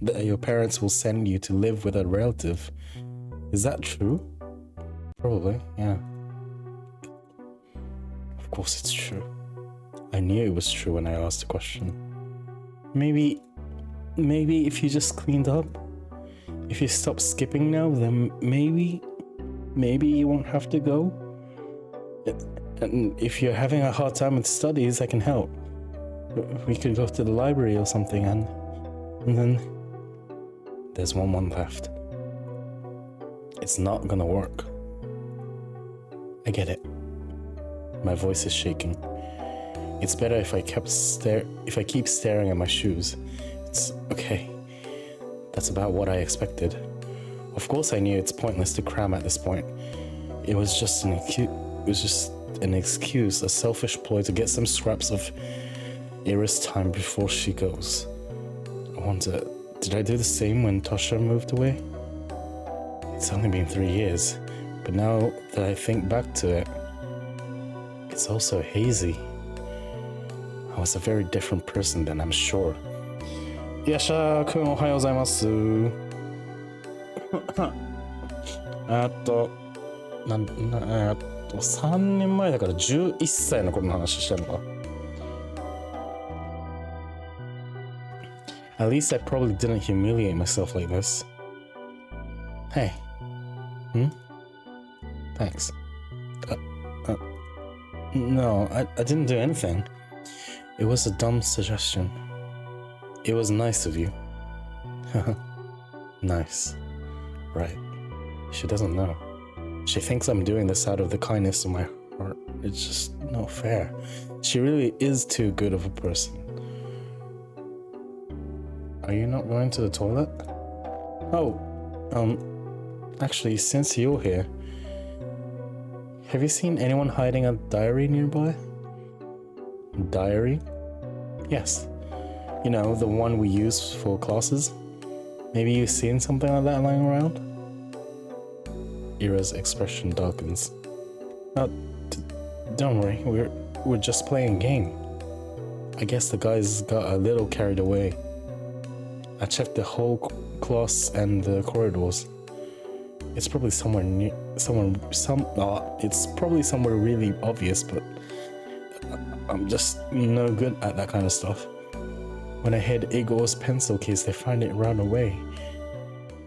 Speaker 1: That your parents will send you to live with a relative. Is that true? Probably, yeah. Of course it's true. I knew it was true when I asked the question. Maybe if you just cleaned up, if you stop skipping now, then maybe you won't have to go. And if you're having a hard time with studies, I can help. We could go to the library or something, and then there's 1 month left. It's not gonna work. I get it. My voice is shaking. It's better if I keep staring at my shoes. It's okay. That's about what I expected. Of course I knew it's pointless to cram at this point. It was just an excuse, a selfish ploy to get some scraps of Ira's time before she goes. I wonder, did I do the same when Tasha moved away? It's only been 3 years, but now that I think back to it, it's all so hazy. I was a very different person then, I'm sure. いらっしゃーくんおはようございます。3年前だから11歳の頃の話してるのか。At least I probably didn't humiliate myself like this. Hey. Thanks. No, I didn't do anything. It was a dumb suggestion. It was nice of you. Nice. Right. She doesn't know. She thinks I'm doing this out of the kindness of my heart. It's just not fair. She really is too good of a person. Are you not going to the toilet? Oh, actually, since you're here, have you seen anyone hiding a diary nearby? Diary? Yes. You know, the one we use for classes? Maybe you've seen something like that lying around? Ira's expression darkens. Don't worry, we're just playing a game. I guess the guys got a little carried away. I checked the whole class and the corridors. It's probably somewhere near, it's probably somewhere really obvious, but I'm just no good at that kind of stuff. When I hid Igor's pencil case, they find it round away.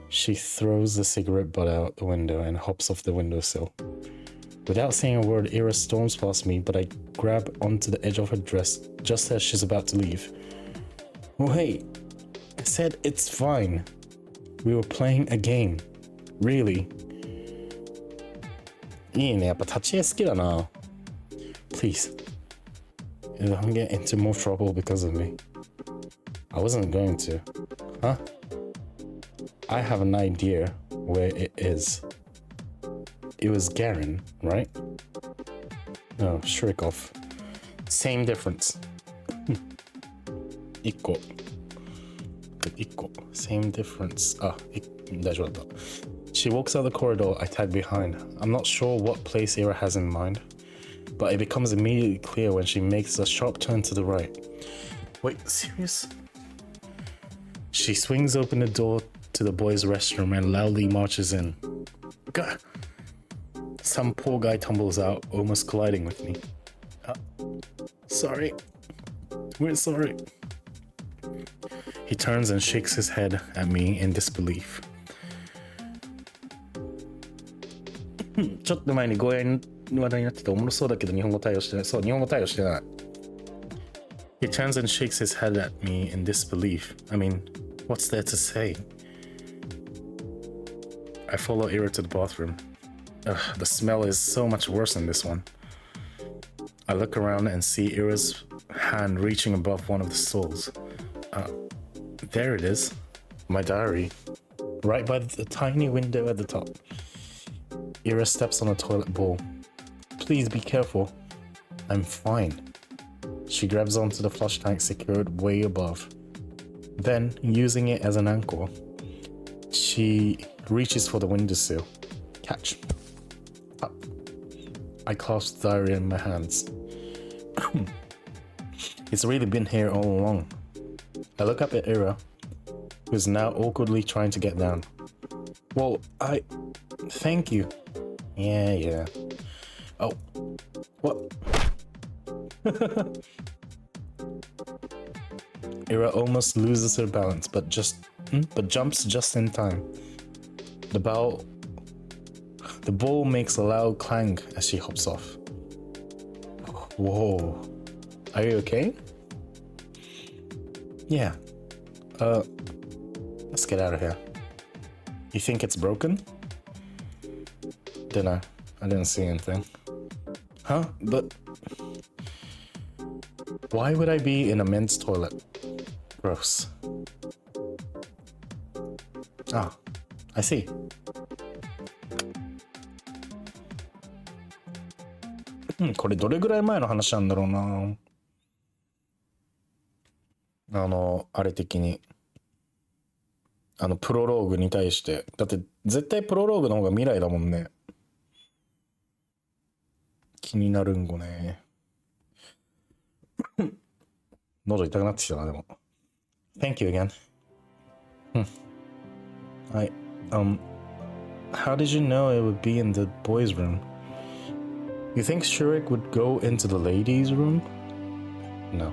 Speaker 1: She throws the cigarette butt out the window and hops off the windowsill. Without saying a word, Ira storms past me, but I grab onto the edge of her dress just as she's about to leave. Wait, I said it's fine. We were playing a game. Really? いいね、やっぱ立ち絵好きだな。Please. Don't get into more trouble because of me. I wasn't going to. Huh? I have an idea where it is. It was Garen, right? No, Shrikov. Same difference. 1個。Same difference.大丈夫だった。She walks out the corridor, I tag behind. I'm not sure what place Ira has in mind, but it becomes immediately clear when she makes a sharp turn to the right. Wait, serious? She swings open the door to the boys' restroom and loudly marches in. God. Some poor guy tumbles out, almost colliding with me. Sorry. We're sorry. He turns and shakes his head at me in disbelief. ちょっと前に語彙の話題になってておもろそうだけど日本語対応してない。そう、日本語対応してない。He turns and shakes his head at me in disbelief. I mean, what's there to say? I follow Ira to the bathroom. Ugh, the smell is so much worse than this one. I look around and see Ira's hand reaching above one of the stalls. There it is. My diary. Right by the tiny window at the top. Ira steps on a toilet bowl. Please be careful. I'm fine. She grabs onto the flush tank secured way above. Then, using it as an anchor, she reaches for the windowsill. Catch. Up. I clasp the diary in my hands. It's really been here all along. I look up at Ira, who's now awkwardly trying to get down. Well, thank you. Yeah. Oh. What? Ira almost loses her balance, but jumps just in time. The ball makes a loud clang as she hops off. Whoa. Are you okay? Yeah. Let's get out of here. You think it's broken? Dunno. I didn't see anything. Huh? But why would I be in a men's toilet? Gross. Ah, I see.これどれぐらい前の話なんだろうな。あれ的に。プロローグに対して。だって絶対プロローグの方が未来だもんね。気になるんごね。喉痛くなってきたな、でも。Thank you again. How did you know it would be in the boys' room? You think Shurik would go into the ladies' room? No.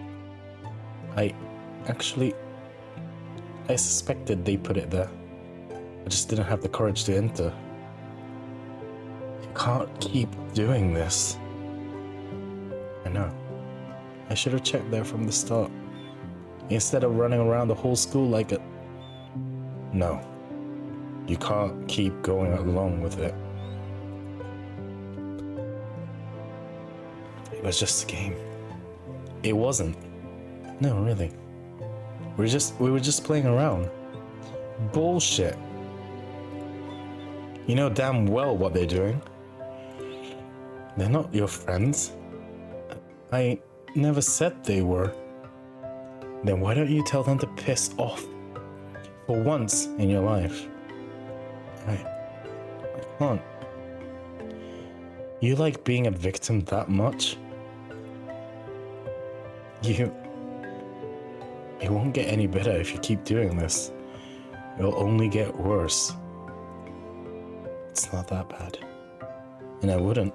Speaker 1: I suspected they put it there. I just didn't have the courage to enter. You can't keep doing this. I know. I should have checked there from the start. Instead of running around the whole school like a... No. You can't keep going along with it. It was just a game. It wasn't. No, really. We were just playing around. Bullshit. You know damn well what they're doing. They're not your friends. I never said they were. Then why don't you tell them to piss off? For once in your life. I can't. You like being a victim that much? It won't get any better if you keep doing this. It'll only get worse. It's not that bad. And I wouldn't.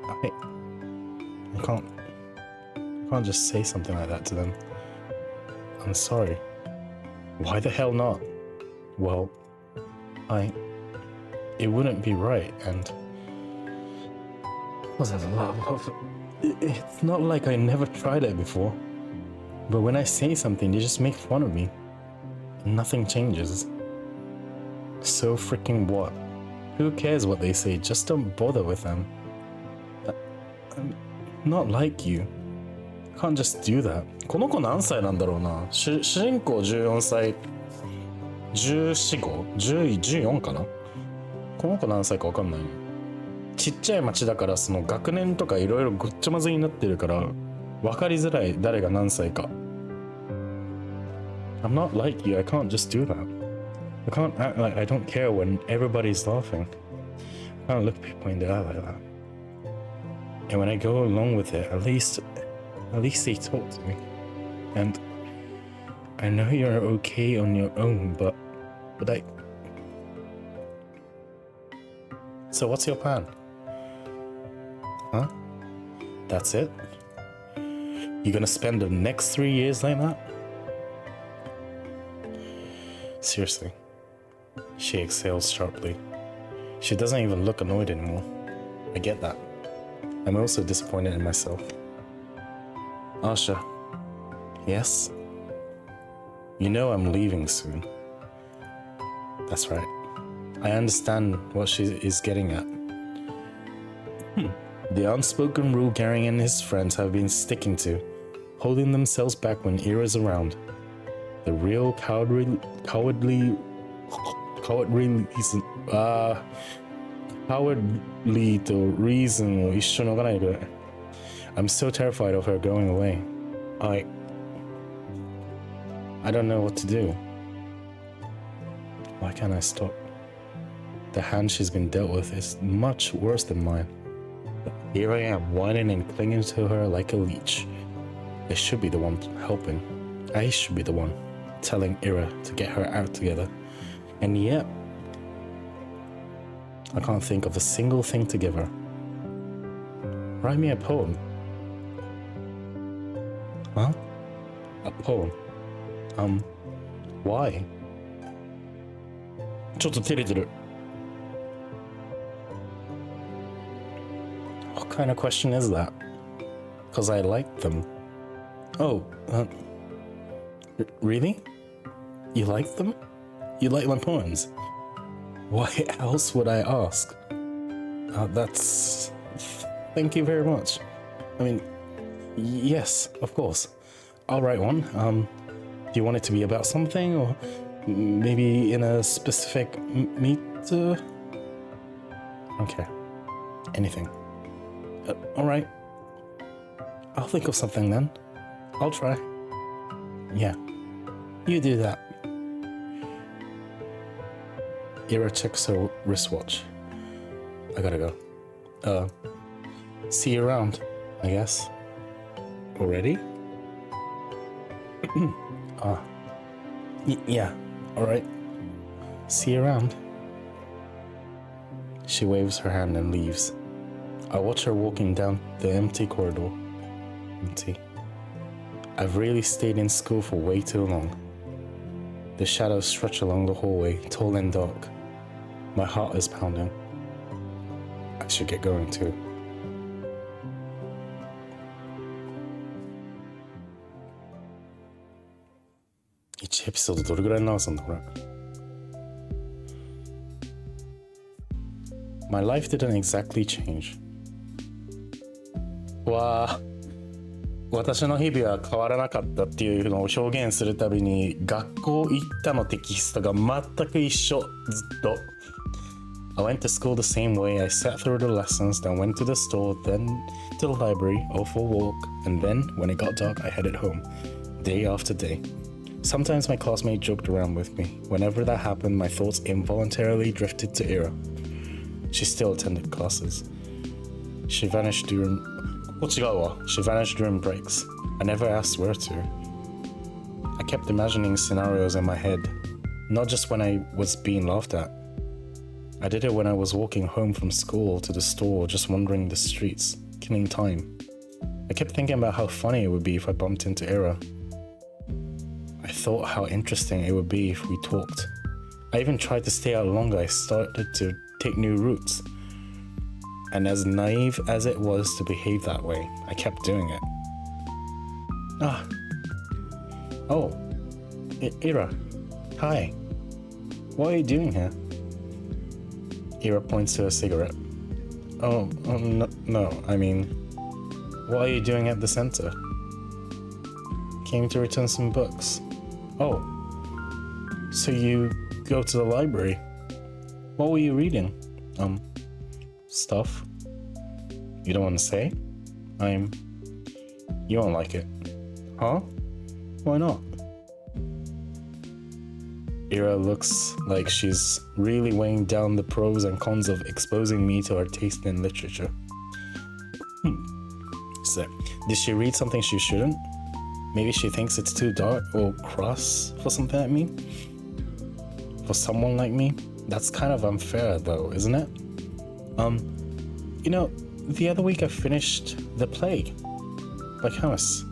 Speaker 1: I can't just say something like that to them. I'm sorry. Why the hell not? Well, it wouldn't be right, and it's not like I never tried it before. But when I say something, they just make fun of me. And nothing changes. So freaking what? Who cares what they say? Just don't bother with them. I'm not like you. I can't just do that. この子何歳なんだろうな。主人公14歳。14、5? 14かな。この子何歳か分かんない。ちっちゃい町だからその学年とかいろいろごっちゃまずになってるから分かりづらい誰が何歳か。I'm not like you. I can't just do that. I can't act like I don't care when everybody's laughing. I can't look people in the eye like that. And when I go along with it, at least they talk to me. And I know you're okay on your own, but I... So what's your plan? Huh? That's it? You're gonna spend the next 3 years like that? Seriously. She exhales sharply. She doesn't even look annoyed anymore. I get that. I'm also disappointed in myself. Asha. Yes? You know I'm leaving soon. That's right. I understand what she is getting at. The unspoken rule Gary and his friends have been sticking to, holding themselves back when Ira's around. The real cowardly to reason を一緒に置かないでくれ. I'm so terrified of her going away. I don't know what to do. Why can't I stop? The hand she's been dealt with is much worse than mine. Here I am, whining and clinging to her like a leech. I should be the one helping. I should be the one telling Ira to get her out together. And yet, I can't think of a single thing to give her. Write me a poem. Huh? A poem? Why? ちょっと照れてる. What kind of question is that? Because I like them. Oh, really? You like them? You like my poems? Why else would I ask? Thank you very much. I mean, yes, of course. I'll write one. Do you want it to be about something, or maybe in a specific meter? Okay. Anything. Alright. I'll think of something then. I'll try. Yeah. You do that. Ira checks her wristwatch. I gotta go. See you around, I guess. Already? Yeah, alright. See you around. She waves her hand and leaves. I watch her walking down the empty corridor. Empty. I've really stayed in school for way too long. The shadows stretch along the hallway, tall and dark. My heart is pounding. I should get going too. Each episode どれぐらい長さんだこれ? My life didn't exactly change. わあ、私の日々は変わらなかったっていうのを表現するたびに学校行ったのテキストが全く一緒、ずっと。I went to school the same way. I sat through the lessons, then went to the store, then to the library, or for a walk, and then, when it got dark, I headed home, day after day. Sometimes my classmate joked around with me. Whenever that happened, my thoughts involuntarily drifted to Ira. She still attended classes. She vanished during breaks. I never asked where to. I kept imagining scenarios in my head, not just when I was being laughed at. I did it when I was walking home from school to the store, just wandering the streets, killing time. I kept thinking about how funny it would be if I bumped into Ira. I thought how interesting it would be if we talked. I even tried to stay out longer. I started to take new routes. And as naive as it was to behave that way, I kept doing it. Ira. Hi. What are you doing here? Ira points to a cigarette. No, I mean, what are you doing at the center? Came to return some books. Oh, so you go to the library. What were you reading? Stuff. You don't want to say? You won't like it. Huh? Why not? Ira looks like she's really weighing down the pros and cons of exposing me to her taste in literature. So, did she read something she shouldn't? Maybe she thinks it's too dark or cross for something like me? For someone like me? That's kind of unfair though, isn't it? The other week I finished The Plague by Camus.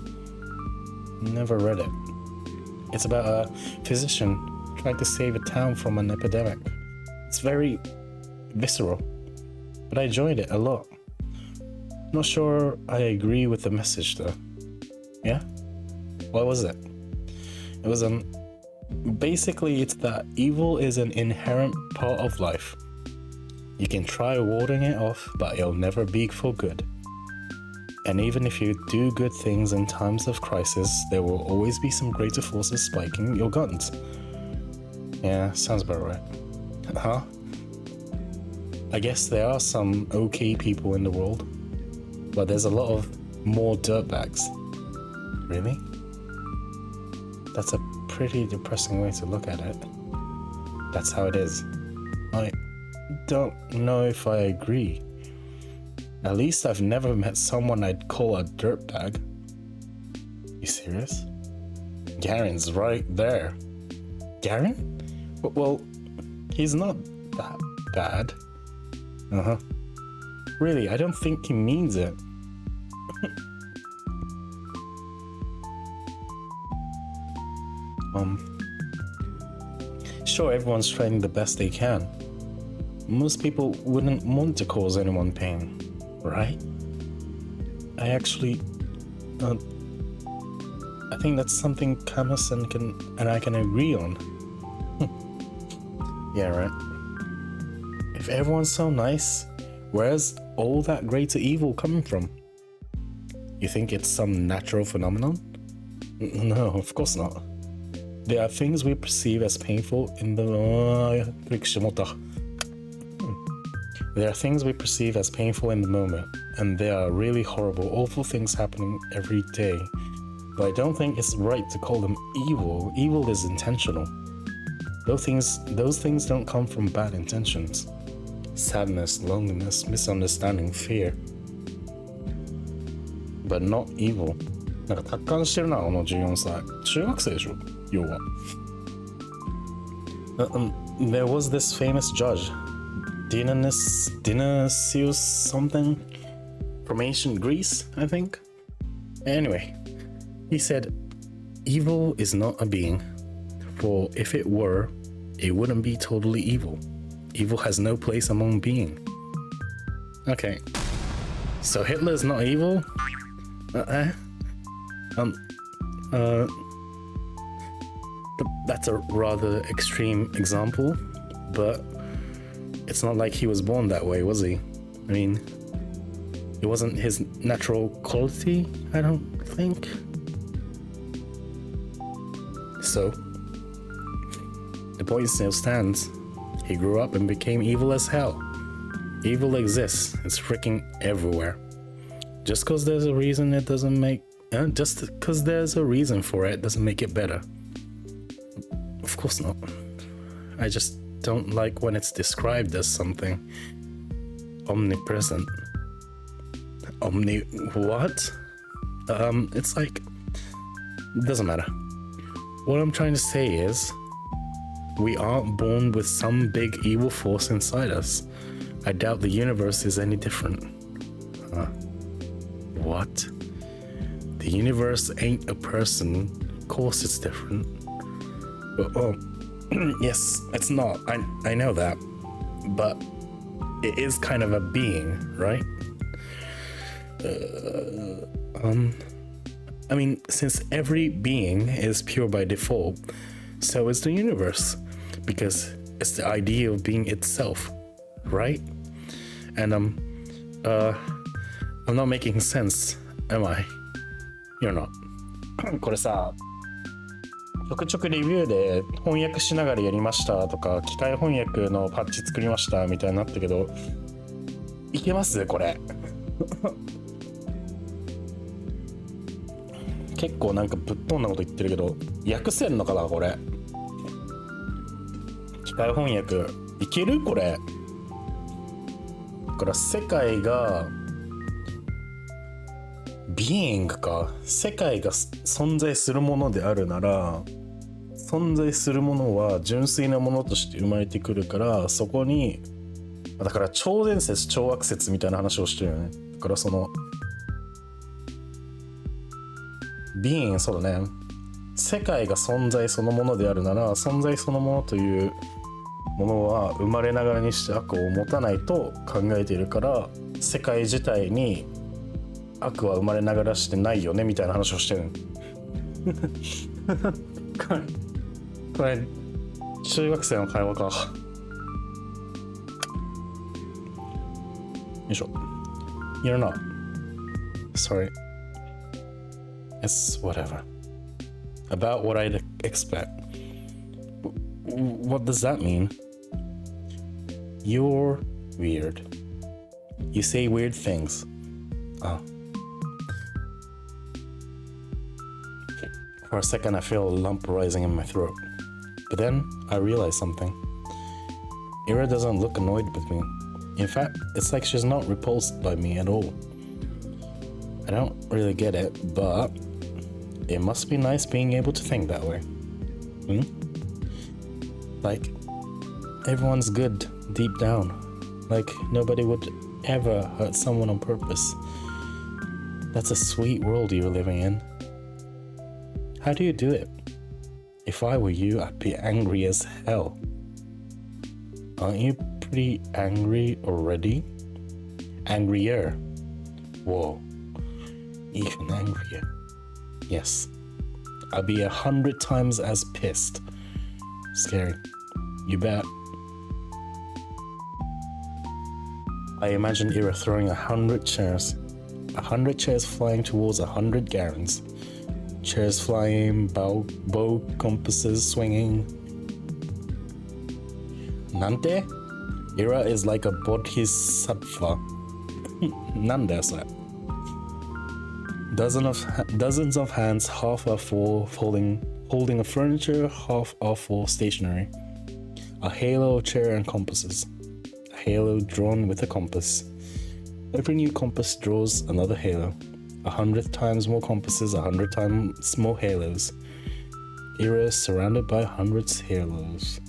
Speaker 1: Never read it. It's about a physician trying to save a town from an epidemic. It's very visceral, but I enjoyed it a lot. Not sure I agree with the message though. Yeah? What was it? It was basically it's that evil is an inherent part of life. You can try warding it off, but it'll never be for good. And even if you do good things in times of crisis, there will always be some greater forces spiking your guns. Yeah, sounds about right. Huh? I guess there are some okay people in the world, but there's a lot of more dirtbags. Really? That's a pretty depressing way to look at it. That's how it is. I don't know if I agree. At least I've never met someone I'd call a dirtbag. You serious? Garen's right there. Garen? Well, he's not that bad. Uh-huh. Really, I don't think he means it. Sure, everyone's trying the best they can. Most people wouldn't want to cause anyone pain, right? I actually, I think that's something Camus and I can agree on. Yeah, right. If everyone's so nice, where's all that greater evil coming from? You think it's some natural phenomenon? No, of course not. There are things we perceive as painful in the There are things we perceive as painful in the moment, and there are really horrible, awful things happening every day. But I don't think it's right to call them evil. Evil is intentional. Those things don't come from bad intentions. Sadness, loneliness, misunderstanding, fear. But not evil. なんか達観してるな、この14歳。中学生でしょ、要は。There was this famous judge, Dionysius something, from ancient Greece, I think. Anyway, he said, evil is not a being, for if it were, it wouldn't be totally evil. Evil has no place among being. Okay, so Hitler's not evil? That's a rather extreme example, but it's not like he was born that way, was he? I mean, it wasn't his natural quality, I don't think. So, the point still stands. He grew up and became evil as hell. Evil exists. It's freaking everywhere. Just because there's a reason it doesn't make... just because there's a reason for it doesn't make it better. Of course not. I just don't like when it's described as something omnipresent. What? It's like... It doesn't matter. What I'm trying to say is, we aren't born with some big evil force inside us. I doubt the universe is any different. What? The universe ain't a person. Of course it's different. Oh, yes, it's not. I know that. But it is kind of a being, right? I mean, since every being is pure by default, so is the universe, because it's the idea of being itself, right? And I'm not making sense, am I? You're not. これさ、ちょくちょくレビューで翻訳しながらやりましたとか、機械翻訳のパッチ作りましたみたいになったけど、いけますこれ？結構なんかぶっ飛んだこと言ってるけど、訳せんのかなこれ？機械翻訳いけるこれ？だから世界がbeingか、世界が存在するものであるなら、存在するものは純粋なものとして生まれてくるから、そこにだから超伝説超悪説みたいな話をしてるよね。だからそのbeing、そうだね、世界が存在そのものであるなら、存在そのものというものは生まれながらにして悪を持たないと考えているから、世界自体に悪は生まれながらしてないよねみたいな話をしてるこれ中学生の会話か。よいしょ。You're not. Sorry. It's whatever. About what I'd expect. What does that mean? You're weird. You say weird things. Oh. For a second, I feel a lump rising in my throat. But then, I realize something. Ira doesn't look annoyed with me. In fact, it's like she's not repulsed by me at all. I don't really get it, but it must be nice being able to think that way. Like, everyone's good deep down. Like, nobody would ever hurt someone on purpose. That's a sweet world you're living in. How do you do it? If I were you, I'd be angry as hell. Aren't you pretty angry already? Angrier. Whoa. Even angrier. Yes. I'll be 100 times as pissed. Scary. You bet. I imagine Ira throwing 100 chairs. 100 chairs flying towards 100 Garens. Chairs flying, bow compasses swinging. Nante? Ira is like a bodhisattva. Nande sir. Dozens of hands, half are for holding a furniture, half are for stationery. A halo, chair, and compasses. A halo drawn with a compass. Every new compass draws another halo. 100 times more compasses, 100 times more halos. Ira is surrounded by hundreds of halos.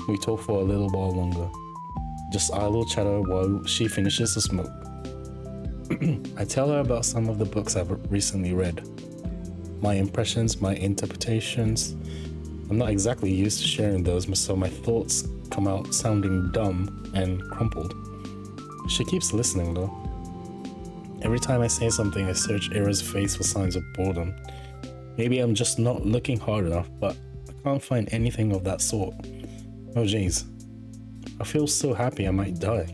Speaker 1: We talk for a little while longer. Just idle chatter while she finishes the smoke. I tell her about some of the books I've recently read. My impressions, my interpretations. I'm not exactly used to sharing those, so my thoughts come out sounding dumb and crumpled. She keeps listening though. Every time I say something, I search Ira's face for signs of boredom. Maybe I'm just not looking hard enough, but I can't find anything of that sort. Oh jeez. I feel so happy I might die.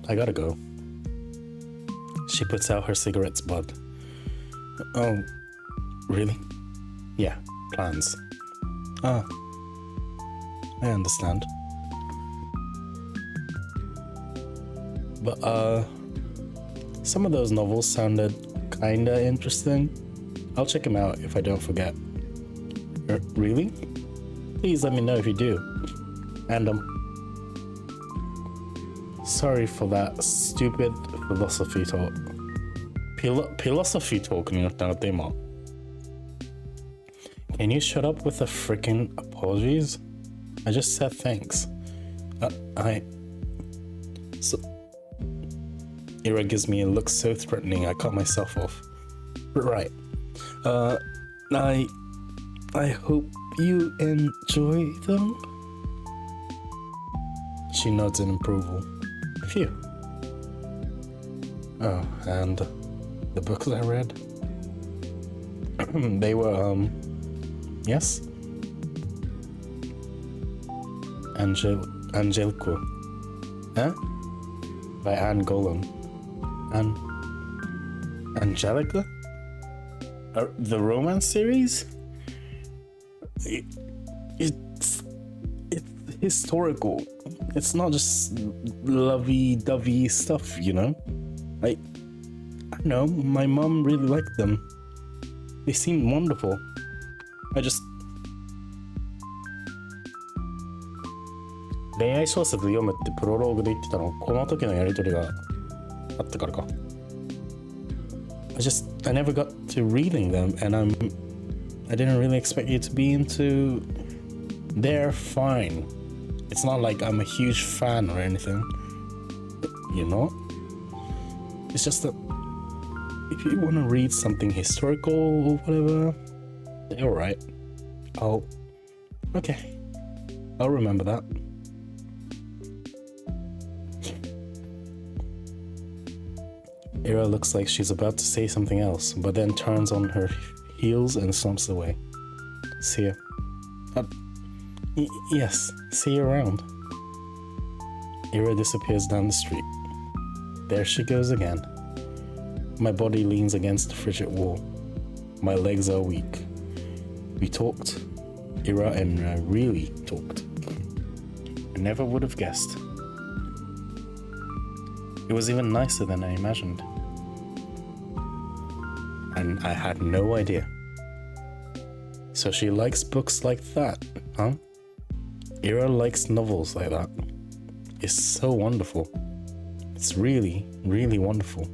Speaker 1: I gotta go. She puts out her cigarette's bud. Oh, really? Yeah, plans. Ah, I understand. But, some of those novels sounded kinda interesting. I'll check them out if I don't forget. Really? Please let me know if you do. And, sorry for that stupid philosophy talk. Philosophy talk になったなって今。Can you shut up with the freaking apologies? I just said thanks. Ira gives me a look so threatening I cut myself off. Right. I hope you enjoy them? She nods in approval. Phew. Oh, and the books I read? They were, yes? Angelico. Huh? By Anne Golan. Angelica? The romance series? It's historical. It's not just lovey-dovey stuff, you know? I know, my mom really liked them. They seemed wonderful. I just... 恋愛小説読むってプロローグで言ってたのこの時のやりとりがあったからか。I never got to reading them, and I didn't really expect you to be into. They're fine. It's not like I'm a huge fan or anything, you know. It's just that if you want to read something historical or whatever, they're alright. I'll remember that. Ira looks like she's about to say something else, but then turns on her heels and slumps away. See ya. Yes, see you around. Ira disappears down the street. There she goes again. My body leans against the frigid wall. My legs are weak. We talked. Ira and I really talked. I never would have guessed. It was even nicer than I imagined. And I had no idea. So she likes books like that, huh? Ira likes novels like that. It's so wonderful. It's really, really wonderful.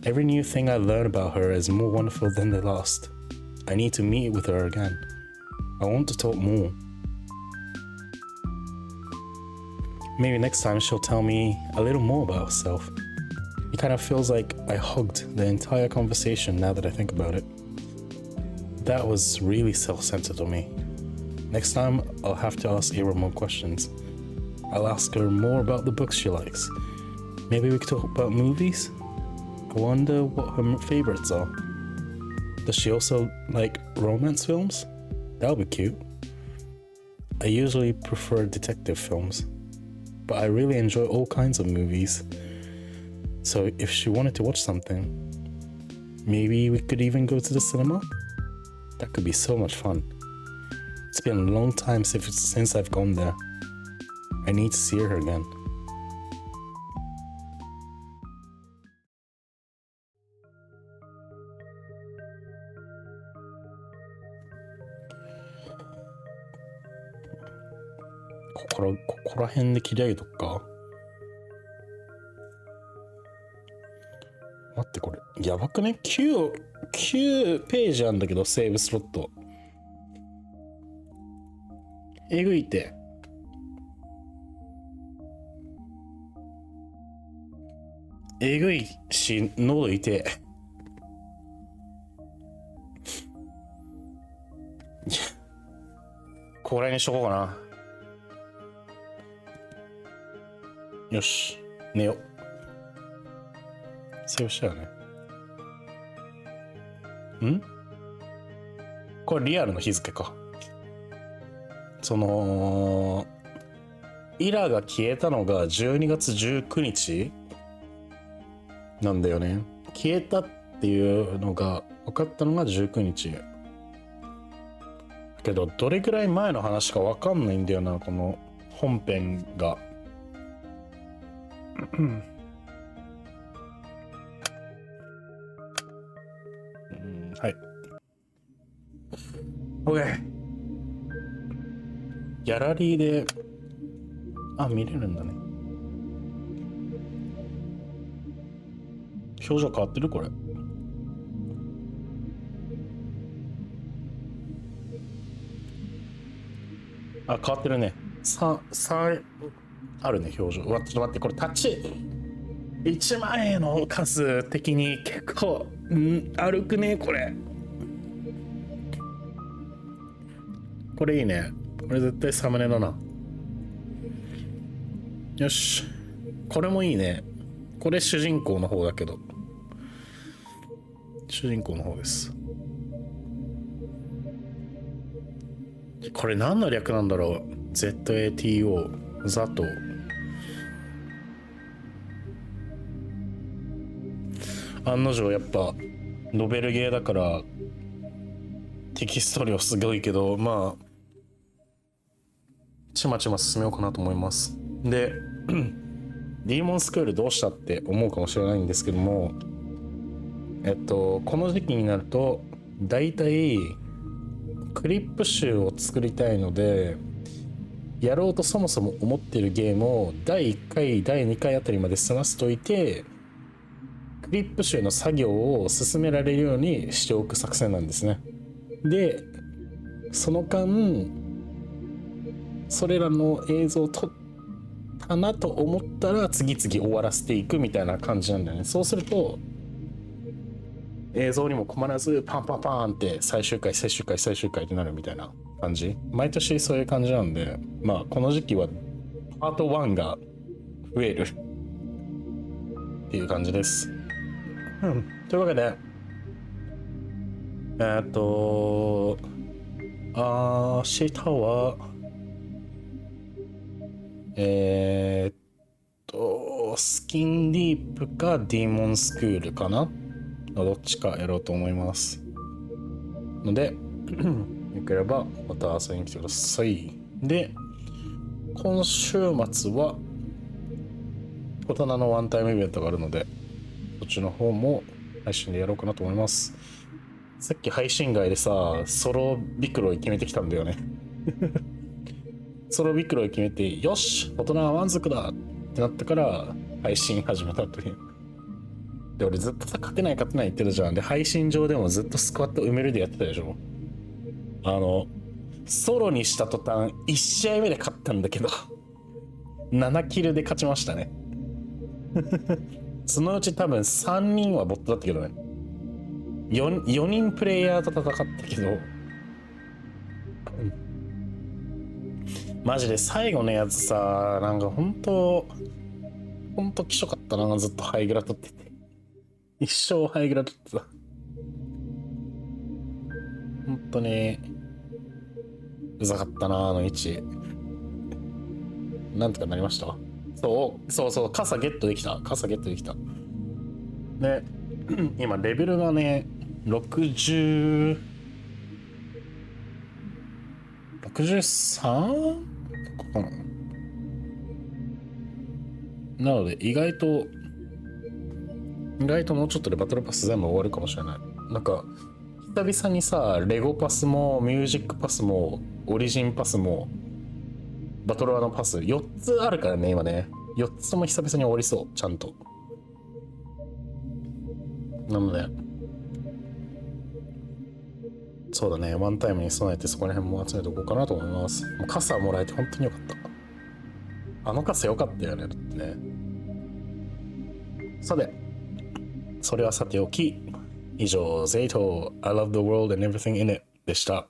Speaker 1: Every new thing I learn about her is more wonderful than the last. I need to meet with her again. I want to talk more. Maybe next time she'll tell me a little more about herself. It kind of feels like I hugged the entire conversation now that I think about it. That was really self-centered of me. Next time, I'll have to ask Ira more questions. I'll ask her more about the books she likes. Maybe we could talk about movies? I wonder what her favorites are. Does she also like romance films? That would be cute. I usually prefer detective films, but I really enjoy all kinds of movies. So if she wanted to watch something, maybe we could even go to the cinema? That could be so much fun. It's been a long time since I've gone there. I need to see her again.ここら辺で切り上げとくか。待って、これやばくね。9ページあんだけど、セーブスロットえぐいて。えぐいし、喉痛え。ここら辺にしとこうかな。よし、寝よう。セーブしたよね。これリアルの日付か。そのイラが消えたのが12月19日なんだよね。消えたっていうのが分かったのが19日。だけどどれくらい前の話か分かんないんだよな、この本編が。はい。OK。ギャラリーで、見れるんだね。表情変わってるこれ。変わってるね。3あるね、表情。ちょっと待って、これタッチ1万円の数的に結構歩くね、これ。これいいね。これ絶対サムネだな。よし、これもいいね。これ主人公の方だけど、主人公の方です。これ何の略なんだろう。 Z.A.T.O Z.A.T.O。 案の定やっぱノベルゲーだからテキスト量すごいけど、まあちまちま進めようかなと思います。でディーモンスクールどうしたって思うかもしれないんですけども、この時期になるとだいたいクリップ集を作りたいので、やろうとそもそも思っているゲームを第1回第2回あたりまで済ませといて、クリップ集の作業を進められるようにしておく作戦なんですね。でその間それらの映像を撮ったなと思ったら次々終わらせていくみたいな感じなんだよね。そうすると映像にも困らずパンパンパンって最終回最終回最終回ってなるみたいな感じ。毎年そういう感じなんで、まあこの時期はパート1が増えるっていう感じです。というわけで、明日は、スキンディープかディーモンスクールかな、どっちかやろうと思いますので、よければまた遊びに来てください。で、今週末は大人のワンタイムイベントがあるので、そっちの方も配信でやろうかなと思います。さっき配信外でさ、ソロビクロイ決めてきたんだよね。ソロビクロイ決めて、よし大人は満足だってなったから配信始めたという。で、俺ずっとさ、勝てない言ってたじゃん。で、配信上でもずっとスクワット埋めるでやってたでしょ。ソロにした途端1試合目で勝ったんだけど7キルで勝ちましたね。そのうち多分3人はボットだったけどね。4人プレイヤーと戦ったけど、マジで最後のやつさ、なんかほんときしょかったな。ずっとハイグラ取ってて、一生ハイグラ取ってた。ほんとにうざかったな、あの位置。なんとかなりました。そう、傘ゲットできた。で、今レベルがね、63かな。なので意外ともうちょっとでバトルパス全部終わるかもしれない。なんか久々にさ、レゴパスもミュージックパスもオリジンパスもバトルワのパス4つあるからね、今ね。4つとも久々に終わりそう、ちゃんと。なので、そうだね、ワンタイムに備えてそこら辺も集めておこうかなと思います。もう傘もらえて本当によかった。あの傘よかったよね、だってね。さて、それはさておき、以上、Z.A.T.O I love the world and everything in it でした。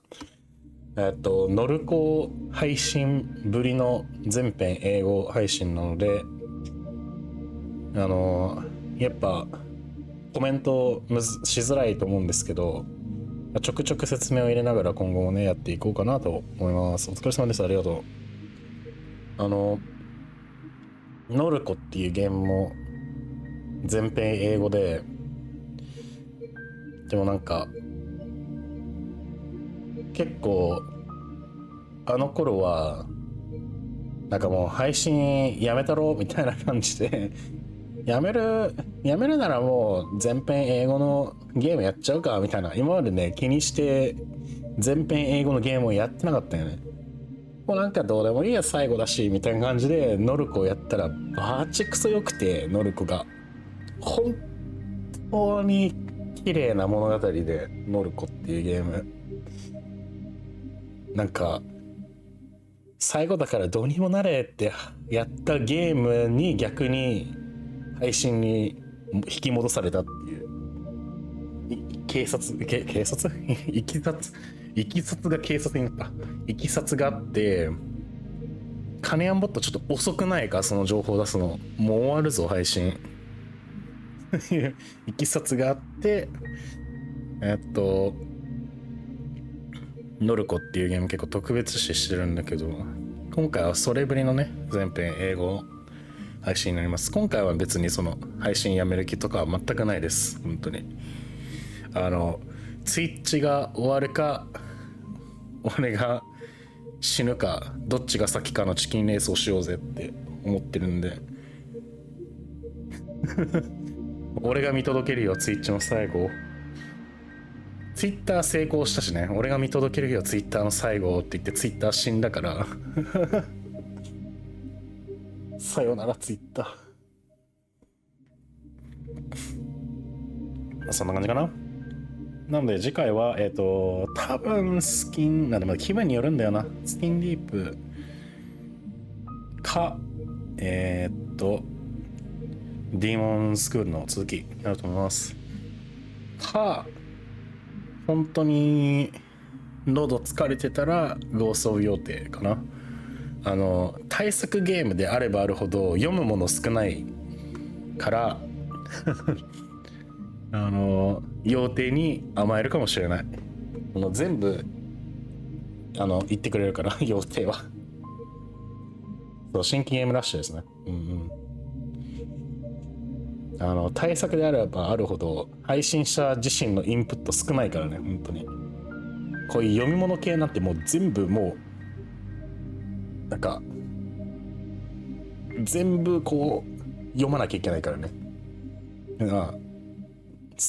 Speaker 1: ノルコ配信ぶりの全編英語配信なので、やっぱコメントしづらいと思うんですけど、ちょくちょく説明を入れながら今後もねやっていこうかなと思います。お疲れ様です。ありがとう。ノルコっていうゲームも全編英語で、でもなんか結構あの頃はなんかもう配信やめたろみたいな感じでやめるならもう全編英語のゲームやっちゃうかみたいな、今までね気にして全編英語のゲームをやってなかったよね。もうなんかどうでもいいや最後だしみたいな感じでノルコをやったらバチクソ良くて、ノルコが本当に綺麗な物語で、ノルコっていうゲームなんか最後だからどうにもなれってやったゲームに逆に配信に引き戻されたっていう、いきさつが警察になったいきさつがあって、カネヤンボットちょっと遅くないか、その情報出すの。もう終わるぞ配信。いきさつがあって、ノルコっていうゲーム結構特別視してるんだけど、今回はそれぶりのね全編英語配信になります。今回は別にその配信やめる気とかは全くないです。本当にツイッチが終わるか俺が死ぬかどっちが先かのチキンレースをしようぜって思ってるんで俺が見届けるよ、ツイッチの最後。ツイッター成功したしね、俺が見届けるよツイッターの最後って言ってツイッター死んだからさよならツイッター。そんな感じかな。なので次回は多分スキンでも気分によるんだよな。スキンディープかディーモンスクールの続きになると思いますか、本当に喉疲れてたらゴースト・オブ・ヨーテかな。対策ゲームであればあるほど読むもの少ないから要点に甘えるかもしれない。全部言ってくれるから要点は。そう、新規ゲームラッシュですね。対策であればあるほど配信者自身のインプット少ないからね、本当に。こういう読み物系なんてもう全部もうなんか全部こう読まなきゃいけないからね。好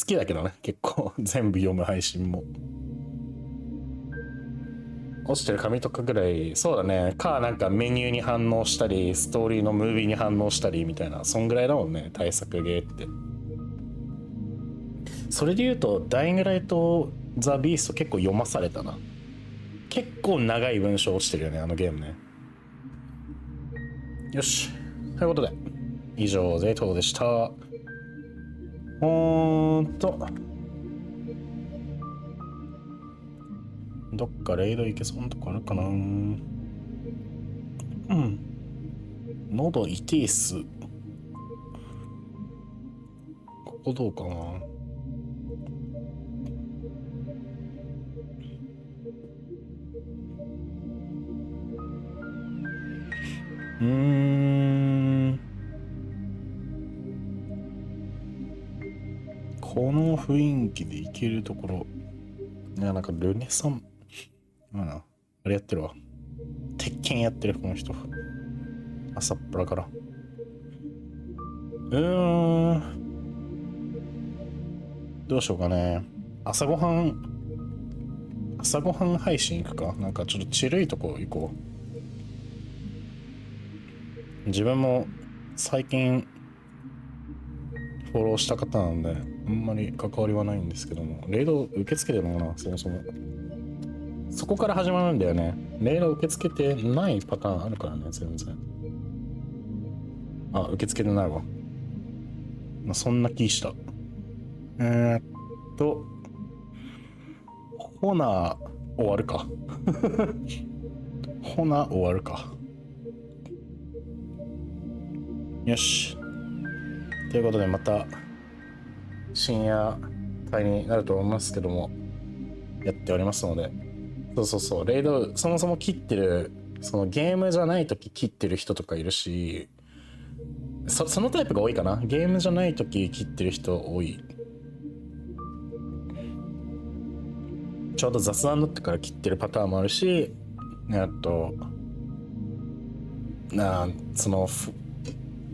Speaker 1: きだけどね、結構全部読む配信も。落ちてる紙とかぐらい、そうだね。なんかメニューに反応したり、ストーリーのムービーに反応したりみたいな、そんぐらいだもんね、対策ゲーって。それで言うと、ダイイングライト・ザ・ビースト結構読まされたな。結構長い文章落ちてるよね、あのゲームね。よし。ということで、以上、Z.A.T.O でした。どっかレイド行けそうなとこあるかな。喉痛いっす。ここどうかな。この雰囲気で行けるところ。いや、なんかルネサンあれやってるわ。鉄拳やってる、この人。朝っぱらから。どうしようかね。朝ごはん配信行くか。なんかちょっとチルいとこ行こう。自分も最近フォローした方なんで、あんまり関わりはないんですけども、レイド受け付けてるのかな、そもそも。そこから始まるんだよね。レイド受け付けてないパターンあるからね、全然。受け付けてないわ。そんな気した。ほな、終わるか。ほな、終わるか。よし。ということで、また、深夜帯になると思いますけども、やっておりますので、そう、レイド、そもそも切ってる、そのゲームじゃない時切ってる人とかいるし、そのタイプが多いかな。ゲームじゃない時切ってる人多い。ちょうど雑談になってから切ってるパターンもあるし、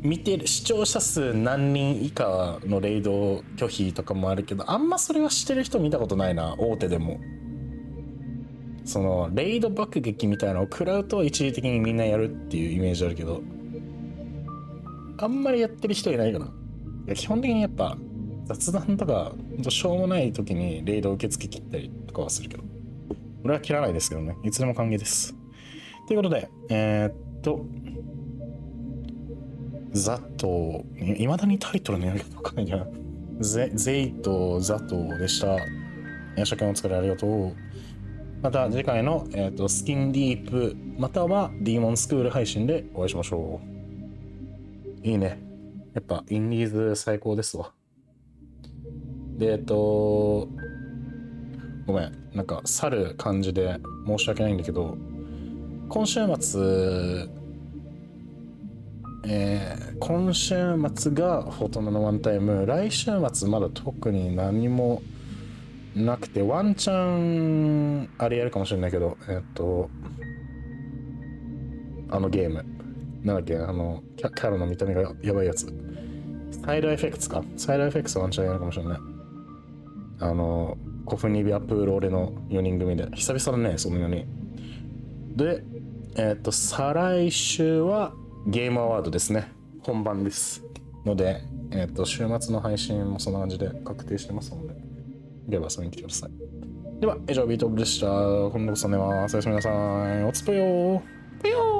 Speaker 1: 見てる視聴者数何人以下のレイド拒否とかもあるけど、あんまそれはしてる人見たことないな、大手でも。そのレイド爆撃みたいなのを食らうと一時的にみんなやるっていうイメージあるけど、あんまりやってる人いないかな。いや、基本的にやっぱ雑談とかしょうもない時にレイド受付切ったりとかはするけど、俺は切らないですけどね、いつでも歓迎です。ということで、Z.A.T.O いまだにタイトルのやり方わかんないんだな。Z.A.T.O でした。初見お疲れありがとう。また次回の、スキンディープまたはディーモンスクール配信でお会いしましょう。いいね。やっぱインディーズ最高ですわ。でごめん、なんか去る感じで申し訳ないんだけど、今週末がフォトナのワンタイム、来週末まだ特に何もなくて、ワンチャンあれやるかもしれないけど、あのゲームなんだっけ、キャラの見た目がやばいやつ、サイドエフェクツワンチャンやるかもしれない。コフニビアプール俺の4人組で久々だね、その4人で。再来週はゲームアワードですね、本番ですので、週末の配信もそんな感じで確定してますので、では遊びに来てください。では以上、ビートオブでした。今度こそ寝ます。おやすみなさい。おつぽよー。